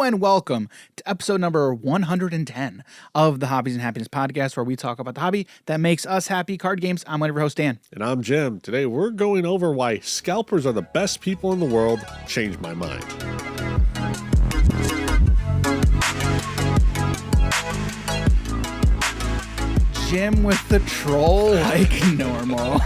and welcome to episode number 110 of the Hobbies and Happiness podcast, where we talk about the hobby that makes us happy, card games. I'm one of your hosts, Dan. And I'm Jim. Today we're going over why scalpers are the best people in the world. Changed my mind. Jim with the troll like normal.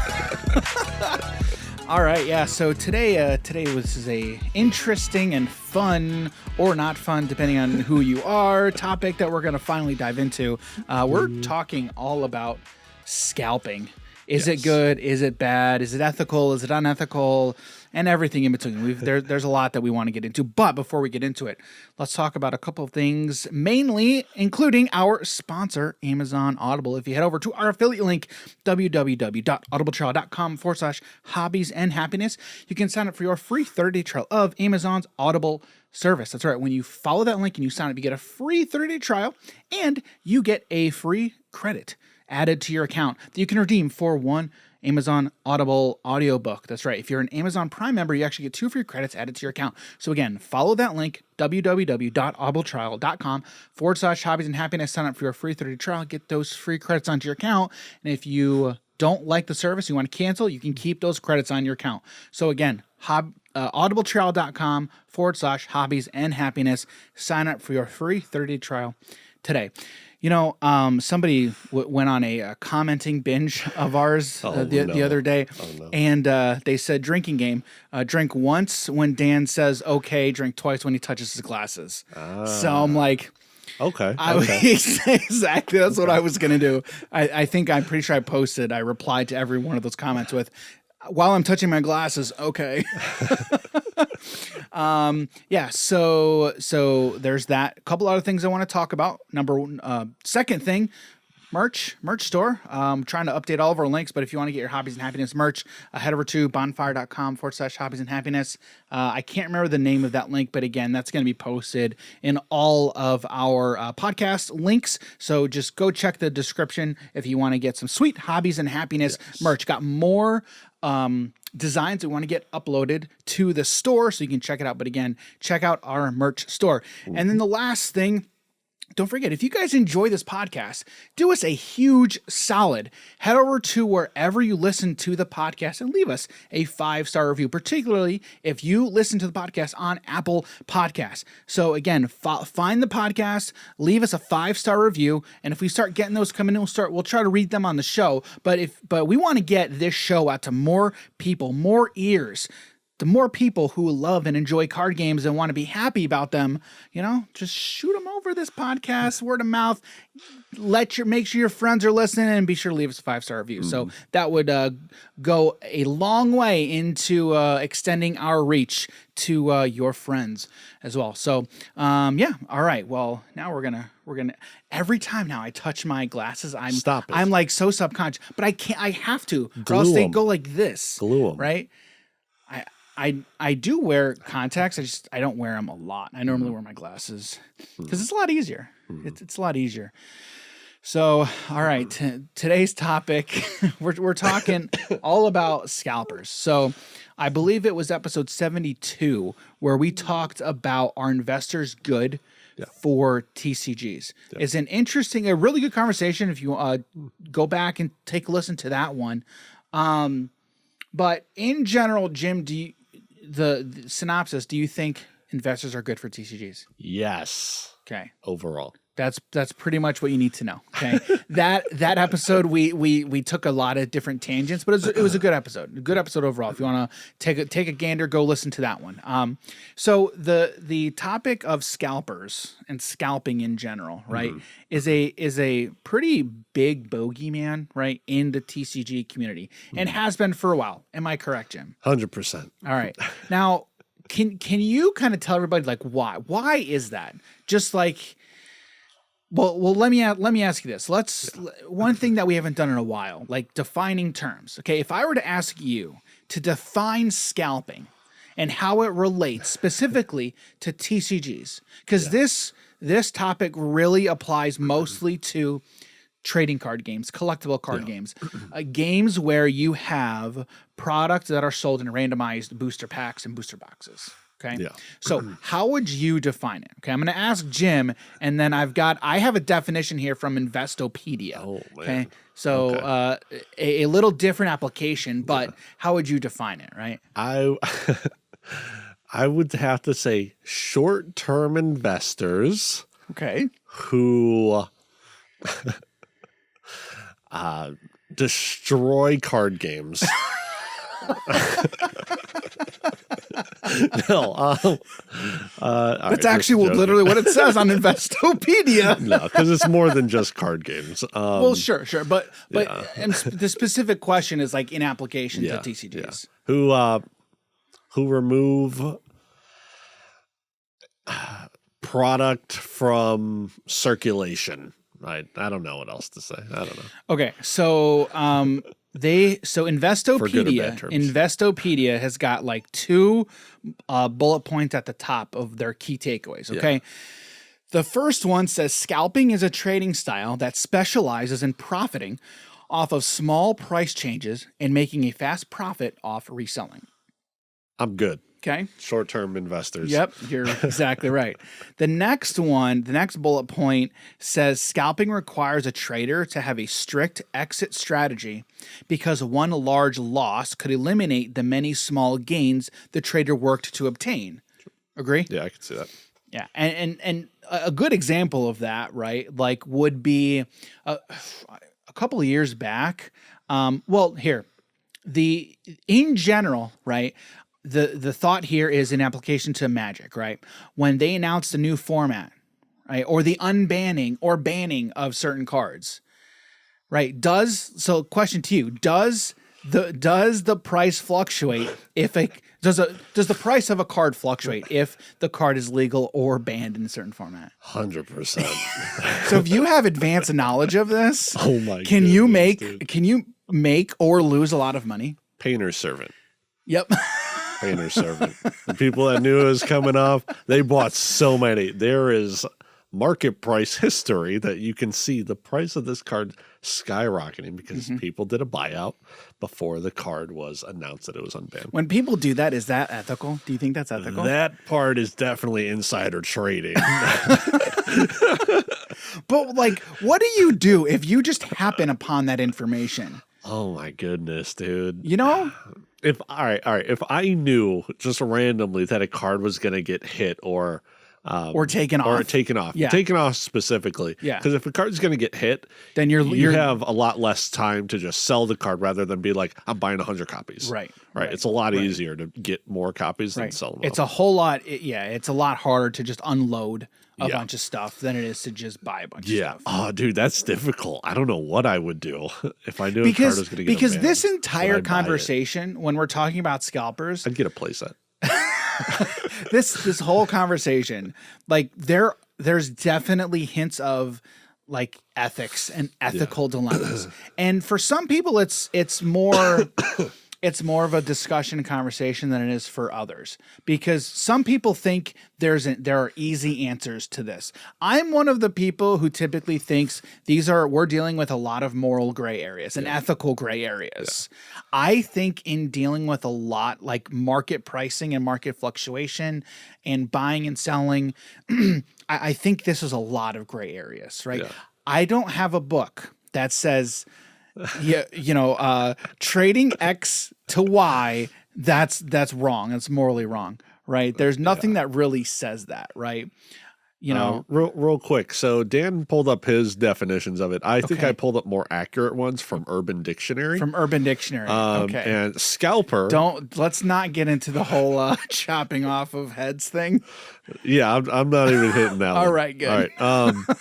All right, yeah. So today was a interesting and fun, or not fun, depending on who you are, topic that we're going to finally dive into. We're talking all about scalping. Is it good? Is it bad? Is it ethical? Is it unethical? And everything in between. There's a lot that we want to get into. But before we get into it, let's talk about a couple of things, mainly including our sponsor, Amazon Audible. If you head over to our affiliate link, www.audibletrial.com/hobbies and happiness, you can sign up for your free 30-day trial of Amazon's Audible service. That's right. When you follow that link and you sign up, you get a free 30-day trial and you get a free credit added to your account that you can redeem for one Amazon Audible audiobook. That's right. If you're an Amazon Prime member, you actually get 2 free credits added to your account. So again, follow that link, www.audibletrial.com/hobbies and happiness. Sign up for your free 30-day trial, get those free credits onto your account. And if you don't like the service, you want to cancel, you can keep those credits on your account. So again, audibletrial.com/hobbies and happiness. Sign up for your free 30-day trial today. You know, somebody went on a commenting binge of ours the other day, and they said drinking game, drink once when Dan says okay, drink twice when he touches his glasses. So I'm like, okay. Exactly, that's what I was going to do. I'm pretty sure I replied to every one of those comments with, while I'm touching my glasses, okay. Yeah, so there's that. A couple other things I want to talk about. Second thing, merch store. Trying to update all of our links, but if you want to get your Hobbies and Happiness merch, head over to bonfire.com/hobbies and happiness. I can't remember the name of that link, but again, that's going to be posted in all of our podcast links. So just go check the description if you want to get some sweet Hobbies and Happiness merch. Got more designs we want to get uploaded to the store, so you can check it out. But again, check out our merch store. And then the last thing, don't forget, if you guys enjoy this podcast, do us a huge solid. Head over to wherever you listen to the podcast and leave us a 5-star review, particularly if you listen to the podcast on Apple Podcasts. So again, find the podcast, leave us a 5-star review, and if we start getting those coming in, we'll try to read them on the show. But we want to get this show out to more people, more ears. The more people who love and enjoy card games and want to be happy about them, just shoot them over this podcast, word of mouth. Make sure your friends are listening, and be sure to leave us a 5-star review. So that would go a long way into extending our reach to your friends as well. So all right. Well, now we're gonna. Every time now I touch my glasses, I'm like so subconscious, but I can't. I have to, or else they go like this. Glue them, right? I do wear contacts. I don't wear them a lot. I normally wear my glasses because it's a lot easier. It's a lot easier. So, all right, today's topic, we're talking all about scalpers. So I believe it was episode 72 where we talked about our investors' good for TCGs. It's a really good conversation. If you go back and take a listen to that one. But in general, Jim, the synopsis, do you think investors are good for TCGs? Yes. Okay. Overall. That's pretty much what you need to know. Okay. that episode we took a lot of different tangents, but it was a good episode. A good episode overall. If you want to take a gander, go listen to that one. So the topic of scalpers and scalping in general, right, is a pretty big bogeyman, right, in the TCG community, and has been for a while. Am I correct, Jim? 100%. All right. Now, can you kind of tell everybody like why? Why is that? Just like, well, let me ask you this. One thing that we haven't done in a while, like defining terms. Okay, if I were to ask you to define scalping and how it relates specifically to TCGs, because this topic really applies mostly to trading card games, collectible card games, games where you have products that are sold in randomized booster packs and booster boxes. Okay. Yeah. So how would you define it? Okay. I'm going to ask Jim, and then I have a definition here from Investopedia. Oh, man. Okay. So a little different application, but how would you define it? Right. I I would have to say short-term investors Okay. who destroy card games. No, That's actually literally what it says on Investopedia. No, because it's more than just card games. Well, sure, but and the specific question is like in application to TCGs. Who remove product from circulation. I don't know what else to say. I don't know. Okay, so Investopedia has got like 2 bullet points at the top of their key takeaways. Okay. Yeah. The first one says scalping is a trading style that specializes in profiting off of small price changes and making a fast profit off reselling. I'm good. Okay. Short-term investors. Yep, you're exactly right. The next bullet point says scalping requires a trader to have a strict exit strategy because one large loss could eliminate the many small gains the trader worked to obtain. Agree? Yeah, I can see that. Yeah, and a good example of that, right, like would be a couple of years back. In general, right, the thought here is in application to Magic, right? When they announced a new format, right, or the unbanning or banning of certain cards, right? Question to you, does the price fluctuate if does the price of a card fluctuate if the card is legal or banned in a certain format? 100%. So if you have advanced knowledge of this, oh my, can you make or lose a lot of money? Painter's servant. Yep. Painter's servant. The people that knew it was coming off, they bought so many. There is market price history that you can see the price of this card skyrocketing because people did a buyout before the card was announced that it was unbanned. When people do that, is that ethical? Do you think that's ethical? That part is definitely insider trading. But like, what do you do if you just happen upon that information? Oh my goodness, dude. You know? If I knew just randomly that a card was going to get hit or taken off specifically. Yeah. Because if a card's going to get hit, then you have a lot less time to just sell the card rather than be like, I'm buying 100 copies. Right. It's a lot easier to get more copies than sell them. It's a whole lot. It's a lot harder to just unload a bunch of stuff than it is to just buy a bunch of stuff. Oh, dude, that's difficult. I don't know what I would do if I knew a card was going to get because this entire conversation, when we're talking about scalpers, I'd get a playset. this whole conversation, like there's definitely hints of like ethics and ethical dilemmas, and for some people, it's more. It's more of a discussion conversation than it is for others because some people think there are easy answers to this. I'm one of the people who typically thinks we're dealing with a lot of moral gray areas and ethical gray areas. Yeah. I think in dealing with a lot like market pricing and market fluctuation and buying and selling, I think this is a lot of gray areas, right? Yeah. I don't have a book that says, trading X to Y, that's wrong. That's morally wrong, right? There's nothing that really says that, right? Real quick. So Dan pulled up his definitions of it. I think I pulled up more accurate ones from Urban Dictionary. Okay. And scalper. Let's not get into the whole chopping off of heads thing. Yeah, I'm not even hitting that one. All right, good. All right.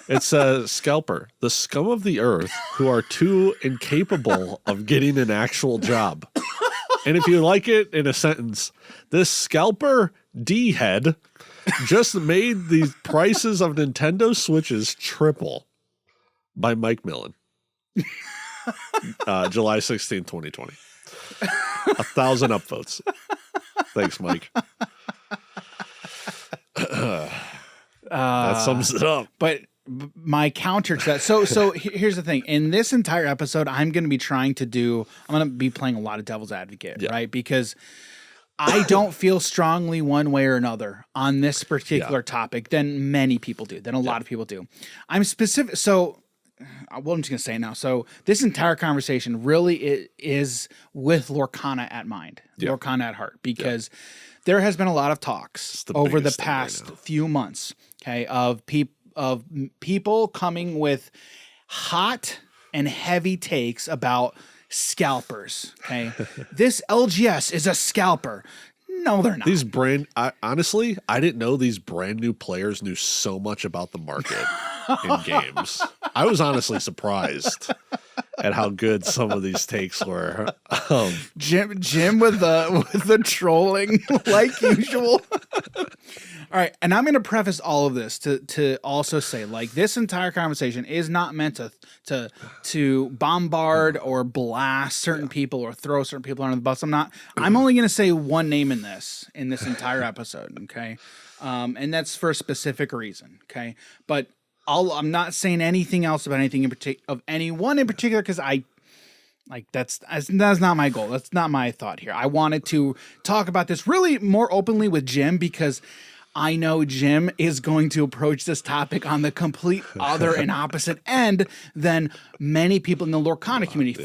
It says scalper, the scum of the earth who are too incapable of getting an actual job. And if you like it in a sentence, this scalper D-head just made the prices of Nintendo Switches triple by Mike Millen. July 16, 2020. 1,000 upvotes. Thanks, Mike. That sums it up. But my counter to that. So here's the thing. In this entire episode, I'm going to be playing a lot of devil's advocate, right? Because I don't feel strongly one way or another on this particular topic than many people do, than a lot of people do. I'm specific. So, well, I'm just going to say it now. So this entire conversation really is with Lorcana at mind, Lorcana at heart, because there has been a lot of talks over the past few months, okay, of people coming with hot and heavy takes about scalpers. Okay, this LGS is a scalper. No, they're not. These honestly, I didn't know these brand new players knew so much about the market in games. I was honestly surprised at how good some of these takes were. Jim with the trolling like usual. All right, and I'm going to preface all of this to also say, like, this entire conversation is not meant to bombard or blast certain people or throw certain people under the bus. I'm only going to say one name in this entire episode, okay? And that's for a specific reason, okay? But I'm not saying anything else about anything in particular of anyone in particular, because that's not my goal. That's not my thought here. I wanted to talk about this really more openly with Jim, because I know Jim is going to approach this topic on the complete other and opposite end than many people in the Lorcana community,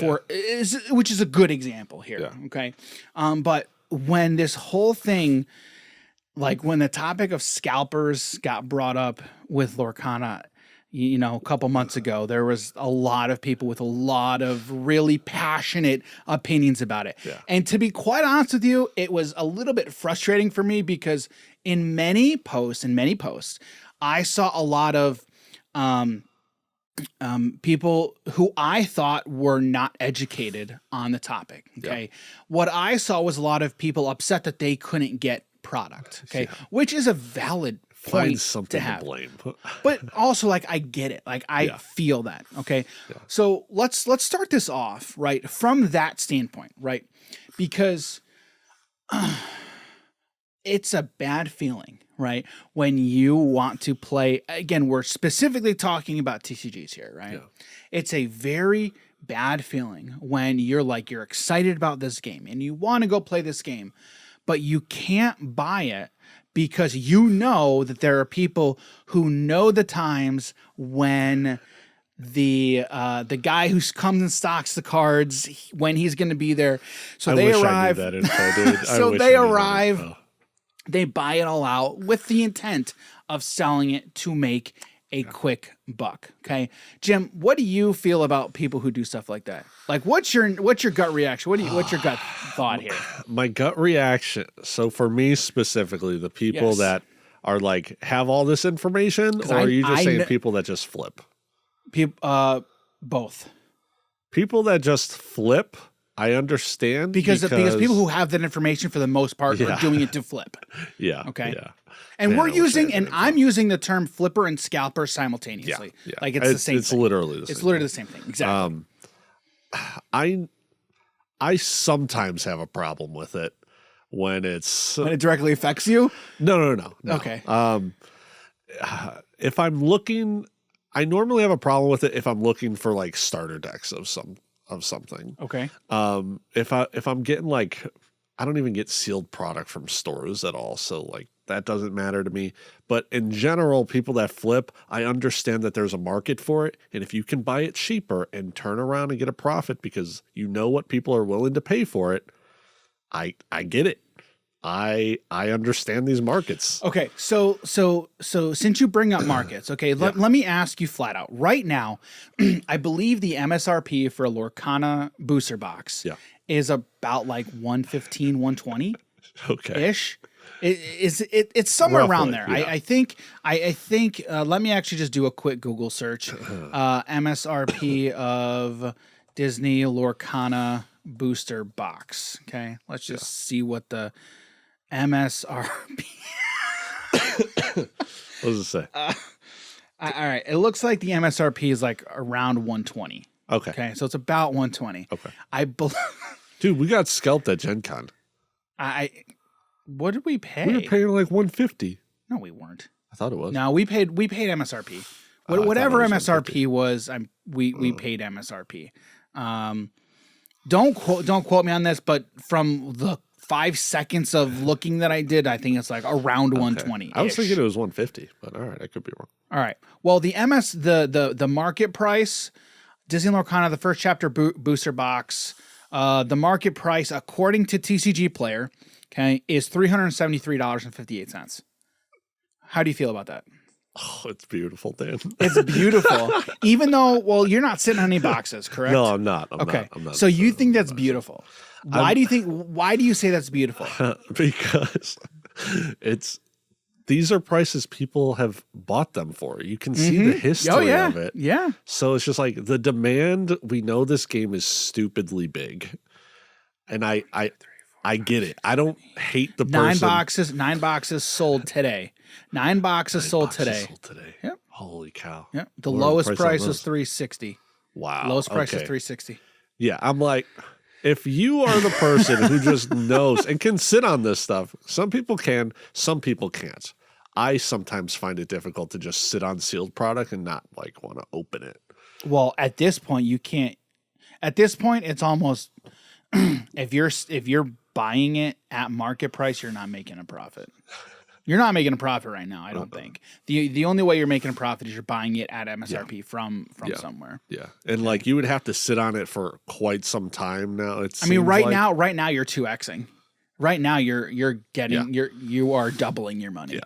which is a good example here. Yeah. Okay. But when this whole thing, like when the topic of scalpers got brought up with Lorcana, a couple months ago, there was a lot of people with a lot of really passionate opinions about it. Yeah. And to be quite honest with you, it was a little bit frustrating for me, because in many posts, I saw a lot of people who I thought were not educated on the topic. Okay. Yeah. What I saw was a lot of people upset that they couldn't get product. Okay. Yeah. Which is a valid point. Find something to blame. But also, like, I get it. Like, I feel that. Okay. Yeah. So let's start this off, right, from that standpoint, right? Because it's a bad feeling, right? When you want to play, again, we're specifically talking about TCGs here, right? Yeah. It's a very bad feeling when you're excited about this game and you want to go play this game, but you can't buy it because you know that there are people who know the times when the guy who comes and stocks the cards, when he's going to be there. So they arrive. I knew that info, dude. So they arrive. They buy it all out with the intent of selling it to make a quick buck. Okay, Jim, what do you feel about people who do stuff like that? Like, what's your gut reaction? What's your gut thought here? My gut reaction. So for me specifically, the people that are like have all this information, or are you just saying people that just flip? People, both. People that just flip, I understand because people who have that information for the most part are doing it to flip. Yeah. Okay. Yeah. And I'm using the term flipper and scalper simultaneously. Yeah. Like it's the same. It's literally the same. It's literally the same thing. Exactly. I sometimes have a problem with it when it directly affects you. No. Okay. If I'm looking, I normally have a problem with it if I'm looking for like starter decks of something. Okay. If I'm getting like, I don't even get sealed product from stores at all, so like that doesn't matter to me. But in general, people that flip, I understand that there's a market for it, and if you can buy it cheaper and turn around and get a profit because you know what people are willing to pay for it, I get it. I understand these markets. Okay, so since you bring up markets, okay, let me ask you flat out. Right now, I believe the MSRP for a Lorcana booster box is about like 115, 120 ish. It's somewhere roughly, around there. Yeah. I think. Let me actually just do a quick Google search. MSRP of Disney Lorcana booster box. Okay, let's just see what the MSRP. What does it say? All right. It looks like the MSRP is like around 120. Okay. So it's about 120. Okay. Dude, we got scalped at Gen Con. What did we pay? We were paying like 150. No, we weren't. I thought it was. No, we paid MSRP. Whatever MSRP was, we paid MSRP. Don't quote me on this, but from 5 seconds of looking that I did, I think it's like around 120. I was thinking it was 150, but all right, I could be wrong. All right. Well, the the market price, Disney Lorcana, the first chapter booster box, the market price according to TCG Player, okay, is $373.58. How do you feel about that? Oh, it's beautiful, Dan. It's beautiful. Even though, well, you're not sitting on any boxes, correct? No, I'm not. I'm not. So you think that's beautiful? Why do you say that's beautiful? Because these are prices people have bought them for. You can see the history of it. Yeah. So it's just like the demand. We know this game is stupidly big. And I get it. I don't hate the person. 9 boxes sold today. 9 boxes sold today. Yep. Holy cow. Yep. The lowest price was $360. Wow. Lowest price is $360. Yeah. I'm like, if you are the person who just knows and can sit on this stuff, some people can, some people can't. I sometimes find it difficult to just sit on sealed product and not like want to open it. Well, at this point, you can't. At this point, it's almost if you're buying it at market price, you're not making a profit. You're not making a profit right now, I don't think. The only way you're making a profit is you're buying it at MSRP from somewhere. Yeah. And like you would have to sit on it for quite some time now. Right now you're 2xing. Right now you're getting you are doubling your money. Yeah.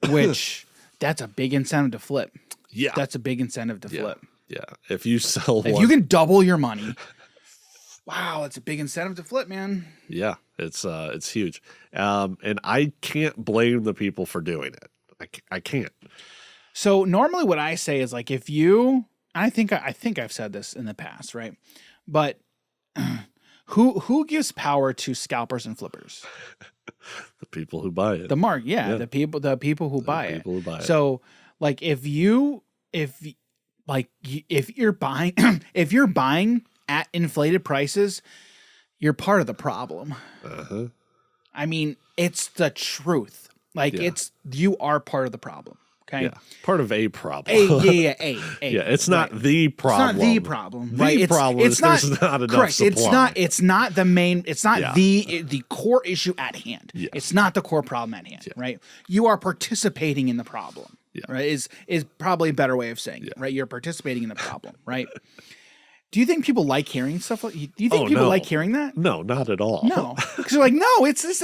Which that's a big incentive to flip. Yeah. That's a big incentive to flip. Yeah. If you sell if you can double your money. Wow, it's a big incentive to flip, man. Yeah, it's huge. And I can't blame the people for doing it. I can't. So normally what I say is like if you I think I've said this in the past, right? But who gives power to scalpers and flippers? The people who buy it. The people who buy it. So like if you're buying if you're buying at inflated prices, you're part of the problem. Uh-huh. I mean, it's the truth. Like you are part of the problem. Okay. Yeah. Part of a problem. Yeah. It's not the problem. It's not the problem. The problem is there's not enough supply. It's not the main. It's not the core issue at hand. Yes. It's not the core problem at hand. Right. You are participating in the problem. Yeah. Right. Is probably a better way of saying it. Right. You're participating in the problem. Right. Do you think people like hearing stuff like? Do you think people like hearing that? No, not at all. No, because they're like, no, it's this.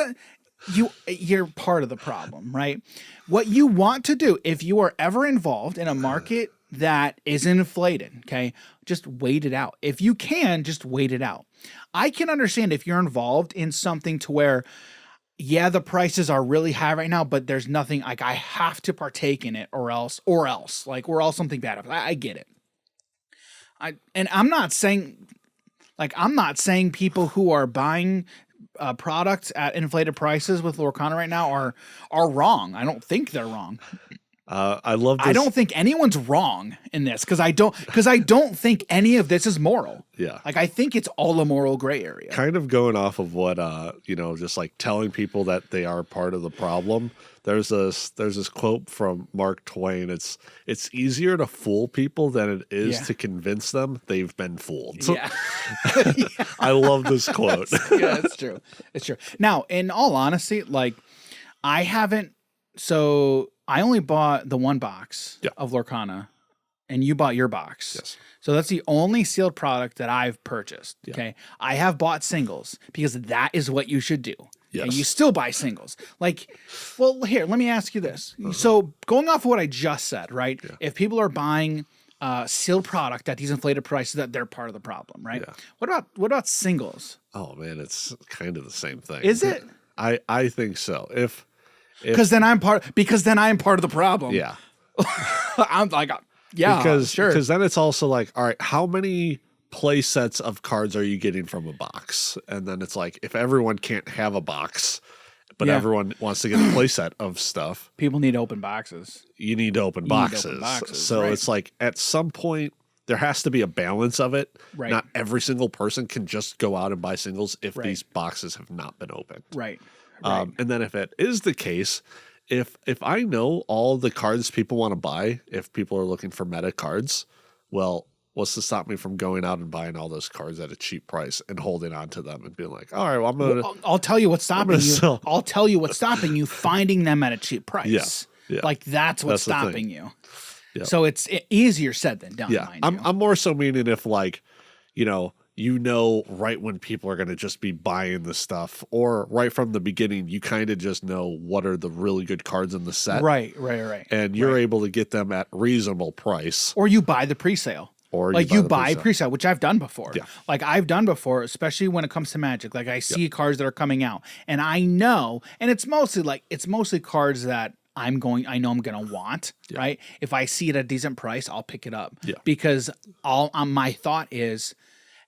You're part of the problem, right? What you want to do if you are ever involved in a market that is inflated, okay, just wait it out. If you can, just wait it out. I can understand if you're involved in something to where, the prices are really high right now, but there's nothing like I have to partake in it or else something bad happens. I get it. I'm not saying people who are buying products at inflated prices with Lorcana right now are wrong. I don't think they're wrong. I love this. I don't think anyone's wrong in this because I don't think any of this is moral. Yeah. Like I think it's all a moral gray area. Kind of going off of what just like telling people that they are part of the problem. There's this quote from Mark Twain. It's easier to fool people than it is to convince them they've been fooled. Yeah. I love this quote. It's true. It's true. Now, in all honesty, like I only bought the one box of Lorcana and you bought your box. Yes. So that's the only sealed product that I've purchased. Yeah. Okay. I have bought singles because that is what you should do. Yes. And you still buy singles. Like, well, here, let me ask you this. So going off of what I just said, right? Yeah. If people are buying sealed product at these inflated prices, that they're part of the problem, right? Yeah. What about singles? Oh man, it's kind of the same thing. Is it? I think so. Because then I'm part of the problem. Yeah. I'm like, sure. Because then it's also like, all right, how many play sets of cards are you getting from a box? And then it's like, if everyone can't have a box, but everyone wants to get a play set of stuff, people need open boxes. You need to open boxes. So it's like at some point there has to be a balance of it. Right. Not every single person can just go out and buy singles if these boxes have not been opened. Right. And then if it is the case, if I know all the cards people want to buy, if people are looking for meta cards, well, what's to stop me from going out and buying all those cards at a cheap price and holding on to them and being like, all right, well, I'm gonna. Well, I'll tell you what's stopping you. Sell. I'll tell you what's stopping you finding them at a cheap price. Yeah. Like that's what's That's the thing. stopping you. Yeah. So it's easier said than done. Yeah, Mind you. I'm more so meaning if like, you know right when people are going to just be buying the stuff, or right from the beginning, you kind of just know what are the really good cards in the set. Right. And you're able to get them at reasonable price. Or you buy the presale. Or like you buy presale, which I've done before. Yeah. Like I've done before, especially when it comes to Magic. Like I see cards that are coming out, and I know, and it's mostly cards that I know I'm gonna want. Right? If I see it at a decent price, I'll pick it up. Yeah. Because my thought is,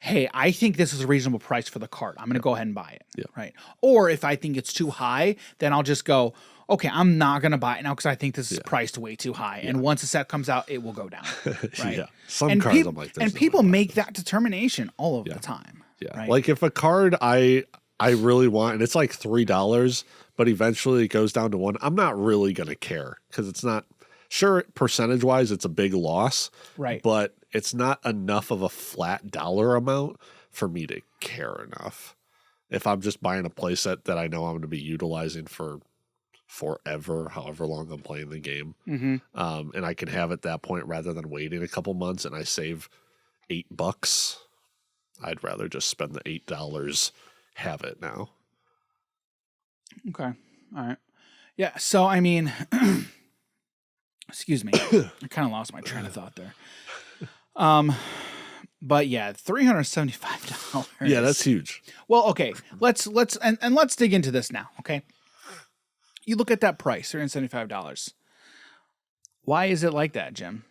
hey, I think this is a reasonable price for the card. I'm gonna go ahead and buy it. Yeah. Right. Or if I think it's too high, then I'll just go, okay, I'm not gonna buy it now because I think this is priced way too high. And once the set comes out, it will go down. Right. Yeah. Some cards I'm like this. And people make that determination all of the time. Yeah. Right? Like if a card I really want and it's like $3, but eventually it goes down to $1, I'm not really gonna care because it's not sure percentage wise it's a big loss. Right. But it's not enough of a flat dollar amount for me to care enough. If I'm just buying a playset that I know I'm going to be utilizing for forever, however long I'm playing the game, and I can have at that point rather than waiting a couple months and I save $8, I'd rather just spend the $8, have it now. Okay. All right. Yeah. So I mean, excuse me, I kind of lost my train of thought there. But yeah, $375. Yeah, that's huge. Well, okay, let's dig into this now. Okay, you look at that price, $375. Why is it like that, Jim?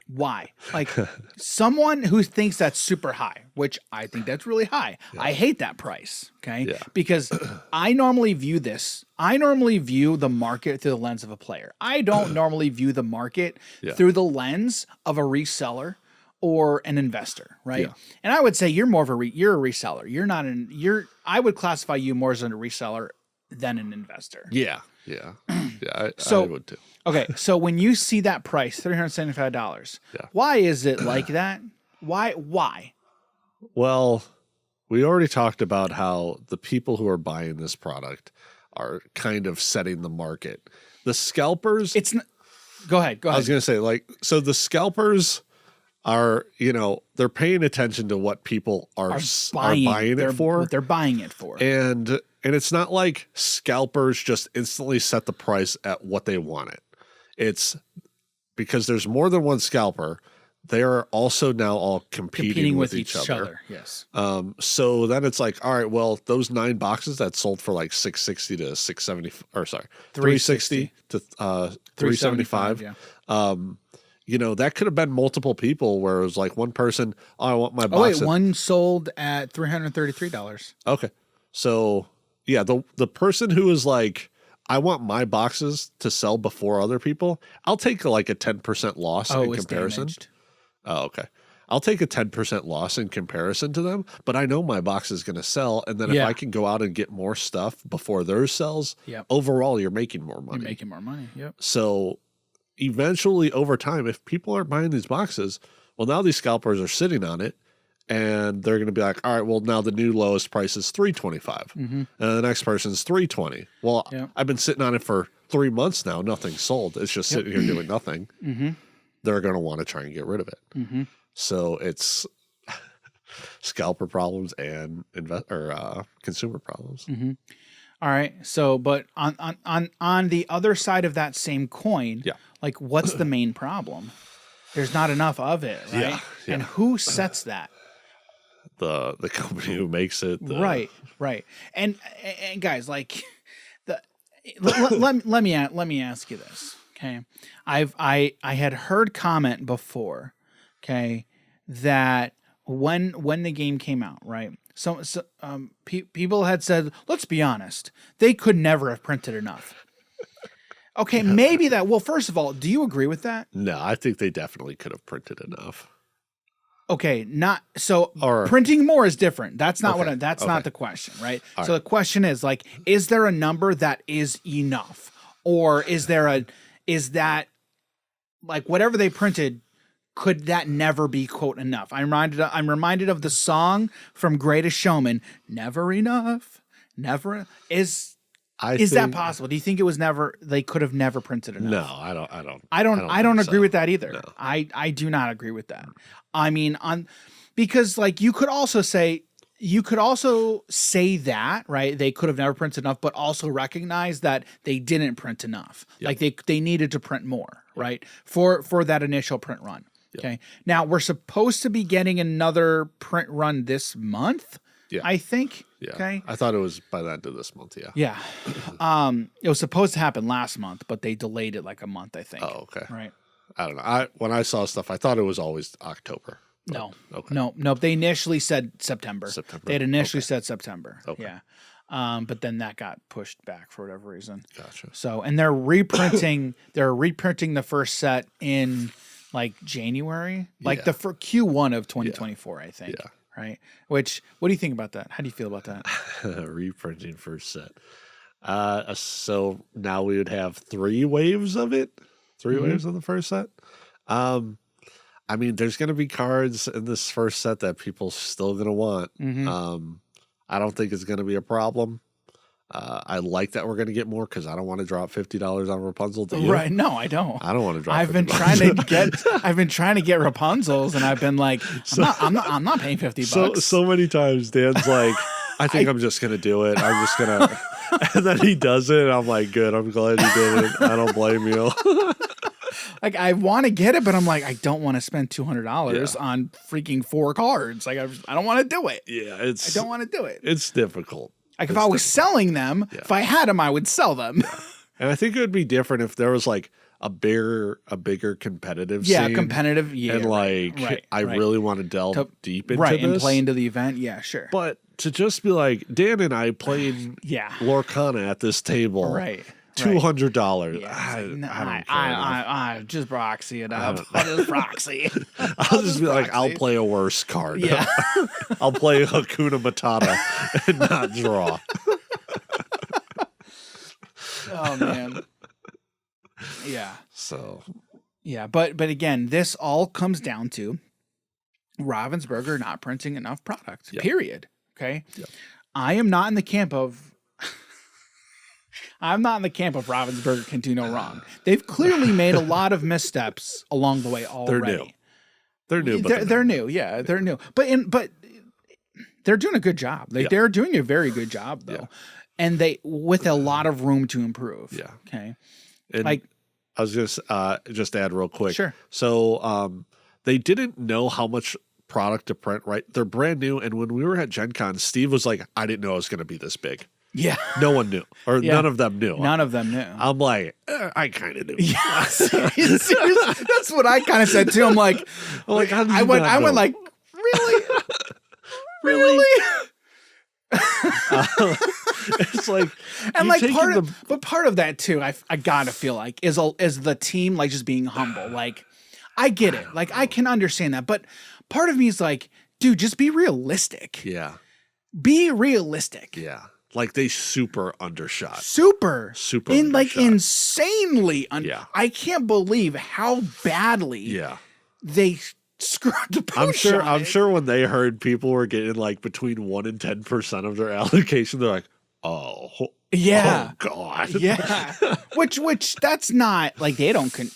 Why? Like someone who thinks that's super high, which I think that's really high. Yeah. I hate that price. Okay, because I normally view the market through the lens of a player. I don't normally view the market through the lens of a reseller or an investor, right? Yeah. And I would say you're more of you're a reseller. I would classify you more as a reseller than an investor. Yeah. I would too. Okay, so when you see that price, $375, why is it like that? Why? Well, we already talked about how the people who are buying this product are kind of setting the market. The scalpers. Go ahead. I was going to say, so the scalpers are, they're paying attention to what people are buying it for. What they're buying it for. And it's not like scalpers just instantly set the price at what they want it. It's because there's more than one scalper. They are also now all competing with each other. Yes. So then it's like, all right, well, those 9 boxes that sold for like $660 to $670, or sorry, $360 to $375. Yeah. That could have been multiple people where it was like one person, I want my box. Oh, wait, one sold at $333. Okay. So, yeah, the person who is like, I want my boxes to sell before other people, I'll take like a 10% loss in comparison. Damaged. Oh, okay. I'll take a 10% loss in comparison to them, but I know my box is going to sell. And then if I can go out and get more stuff before theirs sells, overall, you're making more money. You're making more money. Yep. So eventually over time, if people aren't buying these boxes, well, now these scalpers are sitting on it and they're going to be like, all right, well, now the new lowest price is $325 and the next person's $320. Well, I've been sitting on it for 3 months now. Nothing's sold. It's just sitting here doing nothing. They're going to want to try and get rid of it. So it's scalper problems and consumer problems. All right. So, but on the other side of that same coin, like what's the main problem? There's not enough of it, right? Yeah. And who sets that? The company who makes it. Right. And guys, like let me ask you this. Okay. I had heard comment before, okay, that when the game came out, right? People had said, let's be honest, they could never have printed enough. Okay, maybe that. Well, first of all, do you agree with that? No, I think they definitely could have printed enough. Okay, printing more is different. That's not not the question, right? All so the question is like, is there a number that is enough, or is that like whatever they printed could that never be quote enough? I'm reminded of the song from Greatest Showman, Never Enough, Never is that possible? Do you think it was never, they could have never printed enough? No, I don't agree so. with that either. No. I do not agree with that. I mean, because like you could also say that, right? They could have never printed enough, but also recognize that they didn't print enough. Yep. Like they needed to print more, yep. right? For that initial print run. Yep. Okay. Now we're supposed to be getting another print run this month. Yeah. I think. Yeah. Okay. I thought it was by the end of this month. Yeah. Yeah. It was supposed to happen last month, but they delayed it like a month, I think. Oh, okay. Right. I don't know. When I saw stuff, I thought it was always October. No. Okay. No. They initially said September. They had initially said September. Okay. Yeah. But then that got pushed back for whatever reason. Gotcha. So, and they're reprinting the first set in like January, like for Q1 of 2024, I think. Yeah. Right. Which, what do you think about that? How do you feel about that? Reprinting first set. So now we would have 3 waves of it. 3 waves of the first set. I mean, there's going to be cards in this first set that people still going to want. I don't think it's going to be a problem. I like that we're going to get more because I don't want to drop $50 on Rapunzel. Do you? Right? No, I don't. I don't want to drop. I've been trying to get Rapunzels, and I've been like, I'm not paying $50. So many times, Dan's like, I think I'm just gonna do it. I'm just gonna, and then he does it. And I'm like, good. I'm glad you did it. I don't blame you. Like I want to get it, but I'm like, I don't want to spend $200 on freaking 4 cards. Like I don't want to do it. Yeah, I don't want to do it. It's difficult. Like if I was selling them, if I had them, I would sell them. Yeah. And I think it would be different if there was like a bigger competitive scene. Competitive. Yeah, and like I really want to delve deep into this. And play into the event. Yeah, sure. But to just be like, Dan and I played Lorcana at this table. Right. $200. Yeah, I just proxy it up. I just proxy. I'll just be like, I'll play a worse card. Yeah. I'll play Hakuna Matata and not draw. Oh man. Yeah. So. Yeah, but again, this all comes down to Ravensburger not printing enough product. Yep. Period. Okay. Yep. I am not in the camp of Ravensburger can do no wrong. They've clearly made a lot of missteps along the way already. They're new. They're new. Yeah, they're new. But they're doing a good job. Like they're doing a very good job though. Yeah. And they with a lot of room to improve. Yeah. Okay. And like I was just add real quick. Sure. So they didn't know how much product to print, right? They're brand new. And when we were at Gen Con, Steve was like, I didn't know it was going to be this big. Yeah. No one knew. Or none of them knew. None of them knew. I'm like, I kind of knew. Yeah. That's what I kind of said too. I'm like I went like, really? Really? It's like, and like part of that too, I gotta feel like is the team like just being humble. Like I get it. Like I can understand that. But part of me is like, dude, just be realistic. Yeah. Be realistic. Yeah. Like they super undershot. Super undershot. Like insanely. I can't believe how badly they screwed the push. I'm sure when they heard people were getting like between 1 and 10% of their allocation, they're like, oh God. Yeah. which that's not like they don't control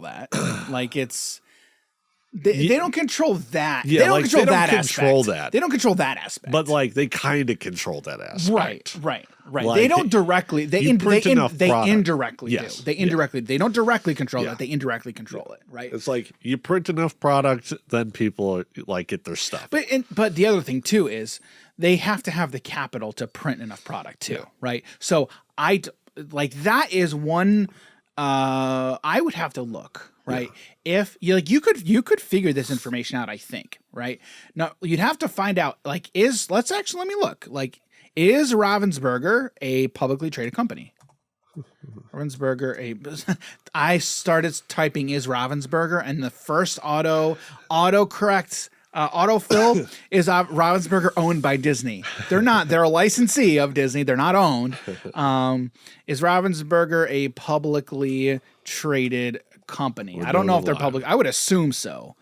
that. Like it's They don't control that. Yeah, they don't control that aspect. That. They don't control that aspect. But like they kind of control that aspect. Right. Like, they don't directly. They indirectly yes. do. They indirectly. They don't directly control that. They indirectly control it. Right. It's like you print enough product, then people like get their stuff. But the other thing too is they have to have the capital to print enough product too. Yeah. Right. So that is one. I would have to look. Right. Yeah. If you could figure this information out, I think. Right. Now you'd have to find out let me look. Like, is Ravensburger a publicly traded company? Ravensburger I started typing is Ravensburger and the first autocorrect Autofill is Ravensburger owned by Disney. They're not. They're a licensee of Disney. They're not owned. Is Ravensburger a publicly traded company? I don't know if they're public. I would assume so.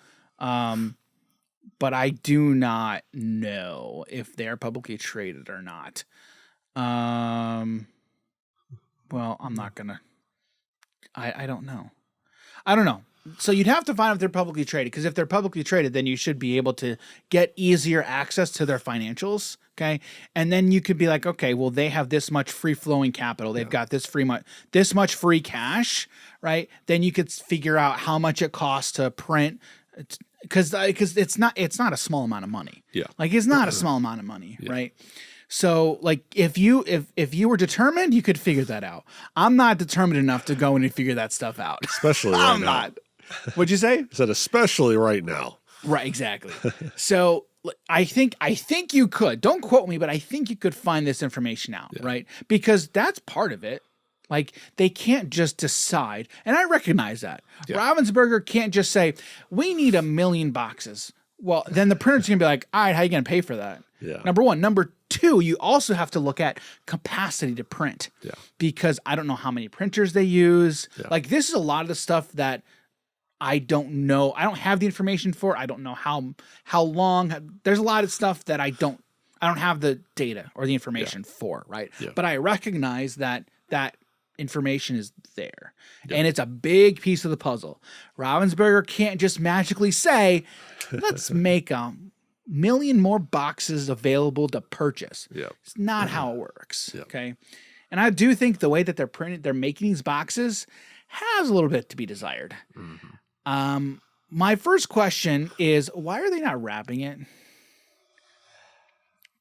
But I do not know if they're publicly traded or not. Well, I'm not gonna. I don't know. I don't know. So you'd have to find out if they're publicly traded, because if they're publicly traded, then you should be able to get easier access to their financials. Okay, and then you could be like, okay, well, they have this much free flowing capital. They've got this much free cash, right? Then you could figure out how much it costs to print. Because it's not a small amount of money. Yeah. Like it's not a small amount of money, right? So like if you were determined, you could figure that out. I'm not determined enough to go in and figure that stuff out. Especially right I'm now. not. What'd you say? I said especially right now. Right, exactly. So I think you could. Don't quote me, but I think you could find this information out, right? Because that's part of it. Like, they can't just decide, and I recognize that. Yeah. Ravensburger can't just say, we need 1 million boxes. Well, then the printer's going to be like, all right, how are you going to pay for that? Yeah. Number one. Number two, you also have to look at capacity to print. Yeah. Because I don't know how many printers they use. Yeah. Like, this is a lot of the stuff that I don't know. I don't have the information for. I don't know how long. There's a lot of stuff that I don't have the data or the information for, right? Yeah. But I recognize that information is there. Yep. And it's a big piece of the puzzle. Ravensburger can't just magically say, let's make 1 million more boxes available to purchase. Yep. It's not how it works. Yep. Okay. And I do think the way that they're making these boxes has a little bit to be desired. Mm-hmm. My first question is, why are they not wrapping it?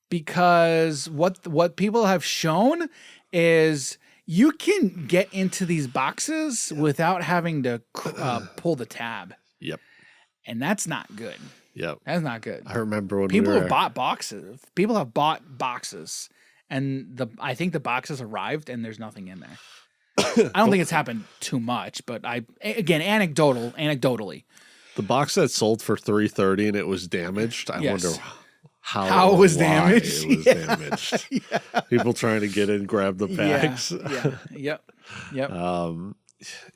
Because what people have shown is you can get into these boxes without having to pull the tab. Yep. And that's not good. Yep. That's not good. I remember when people have bought boxes. People have bought boxes, and I think the boxes arrived and there's nothing in there. I don't think it's happened too much, but anecdotally. The box that sold for $330 and it was damaged. I wonder how it was damaged. It was damaged. Yeah. People trying to get in, grab the packs. Yep.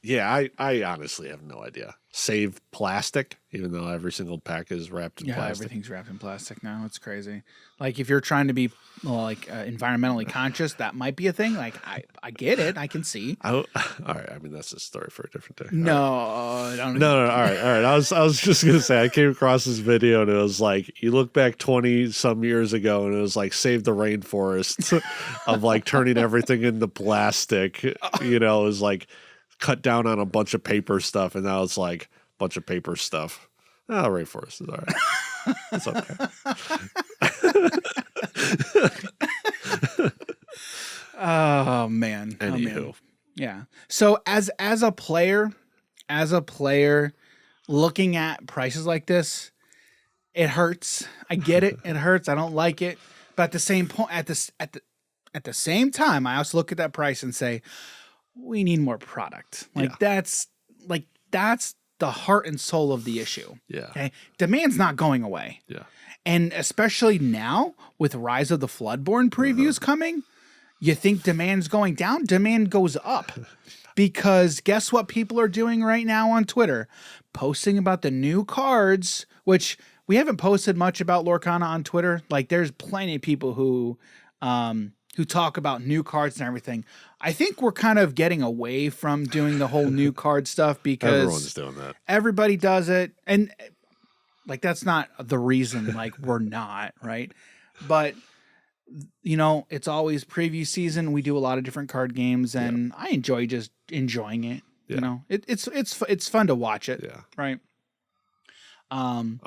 Yeah, I honestly have no idea. Save plastic, even though every single pack is wrapped in plastic. Yeah, everything's wrapped in plastic now. It's crazy. Like, if you're trying to be environmentally conscious, that might be a thing. Like, I get it. I can see. All right. I mean, that's a story for a different day. No. All right. I was just gonna say, I came across this video and it was like, you look back 20 some years ago and it was like, save the rainforest of like turning everything into plastic. You know, it was like cut down on a bunch of paper stuff, and now it's like a bunch of paper stuff. Oh, rainforest is all right. It's okay. Oh man. Anywho. Oh, man. Yeah. So as a player looking at prices like this, it hurts. I get it. It hurts. I don't like it. But at the same point, at the same time, I also look at that price and say, we need more product. That's the heart and soul of the issue. Yeah. Okay. Demand's not going away. Yeah. And especially now with Rise of the Floodborn previews coming, you think demand's going down? Demand goes up. Because guess what people are doing right now on Twitter? Posting about the new cards, which we haven't posted much about Lorcana on Twitter. Like, there's plenty of people who talk about new cards and everything. I think we're kind of getting away from doing the whole new card stuff because everyone's doing that. Everybody does it. And like, that's not the reason, like, we're not, right? But you know, it's always preview season. We do a lot of different card games, and I enjoy just enjoying it. Yeah. You know, it's fun to watch it. Yeah. Right. And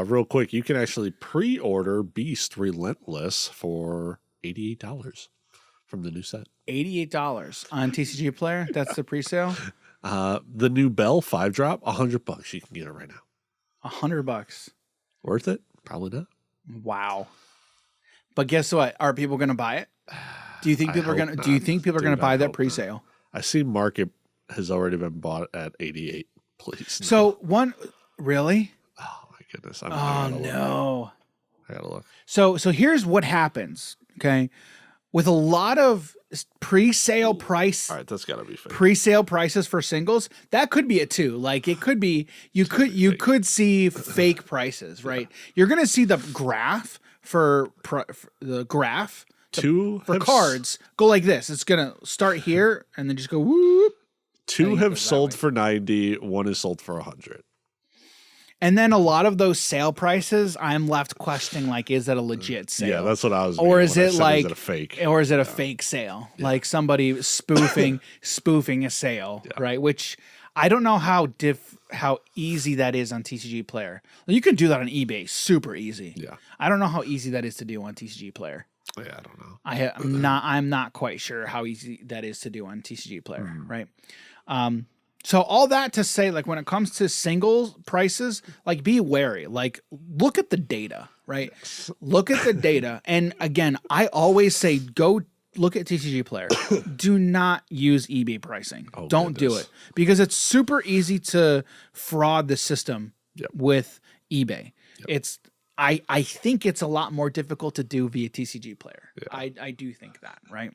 real quick, you can actually pre-order Beast Relentless for $88 from the new set. $88 on TCG Player. That's the pre-sale. The new Bell 5-drop, $100. You can get it right now. $100. Worth it? Probably not. Wow. But guess what? Are people going to buy it? Do you think people are going to? Do you think people are going to buy that pre-sale? I see Market has already been bought at 88. Please. So really? Oh my goodness. Oh no. I gotta look. So here's what happens. Okay, with a lot of pre-sale price. All right, that's gotta be fake. Pre-sale prices for singles, that could be it too. Like it could be you could see fake prices, right? You're gonna see the graph for cards go like this. It's gonna start here and then just go whoop. Two have sold for 90. One is sold for 100. And then a lot of those sale prices, I'm left questioning, like, is that a legit sale? Yeah, that's what I was. Or is it like, is it a fake? Or is it a fake sale? Yeah. Like somebody spoofing a sale, right? Which I don't know how easy that is on TCG Player. You can do that on eBay, super easy. Yeah, I don't know how easy that is to do on TCG Player. Yeah, I don't know. I'm not quite sure how easy that is to do on TCG Player, right? So all that to say, like when it comes to singles prices, like be wary, like look at the data, right? Look at the data. And again, I always say, go look at TCG Player. Do not use eBay pricing. Don't do it because it's super easy to fraud the system with eBay. I think it's a lot more difficult to do via TCG Player. I do think that, right?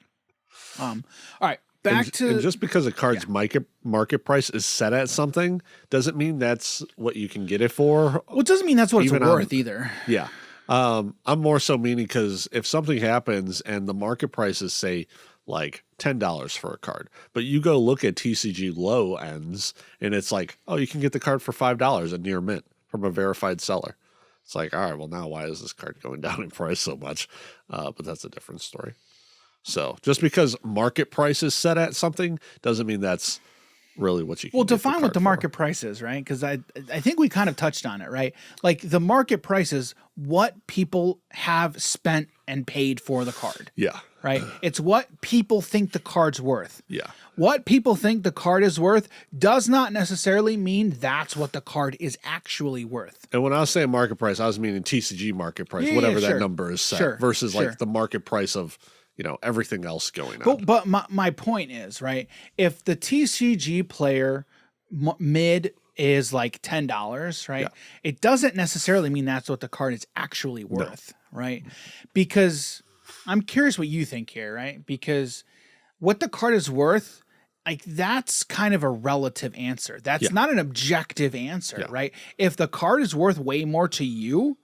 All right. And just because a card's market price is set at something doesn't mean that's what you can get it for. Well, it doesn't mean that's what it's worth either. Yeah. I'm more so meaning because if something happens and the market price is, say, like $10 for a card, but you go look at TCG low ends and it's like, oh, you can get the card for $5 at near mint from a verified seller. It's like, all right, well, now why is this card going down in price so much? But that's a different story. So just because market price is set at something doesn't mean that's really what you can get define what the market price is, right? Because I think we kind of touched on it, right? Like the market price is what people have spent and paid for the card. Yeah. Right? It's what people think the card's worth. Yeah. What people think the card is worth does not necessarily mean that's what the card is actually worth. And when I was saying market price, I was meaning TCG market price, whatever that number is set, versus like the market price of everything else going on. But my point is, right, if the TCG Player mid is like $10, right, it doesn't necessarily mean that's what the card is actually worth, right? Because I'm curious what you think here, right? Because what the card is worth, like that's kind of a relative answer. That's not an objective answer, right? If the card is worth way more to you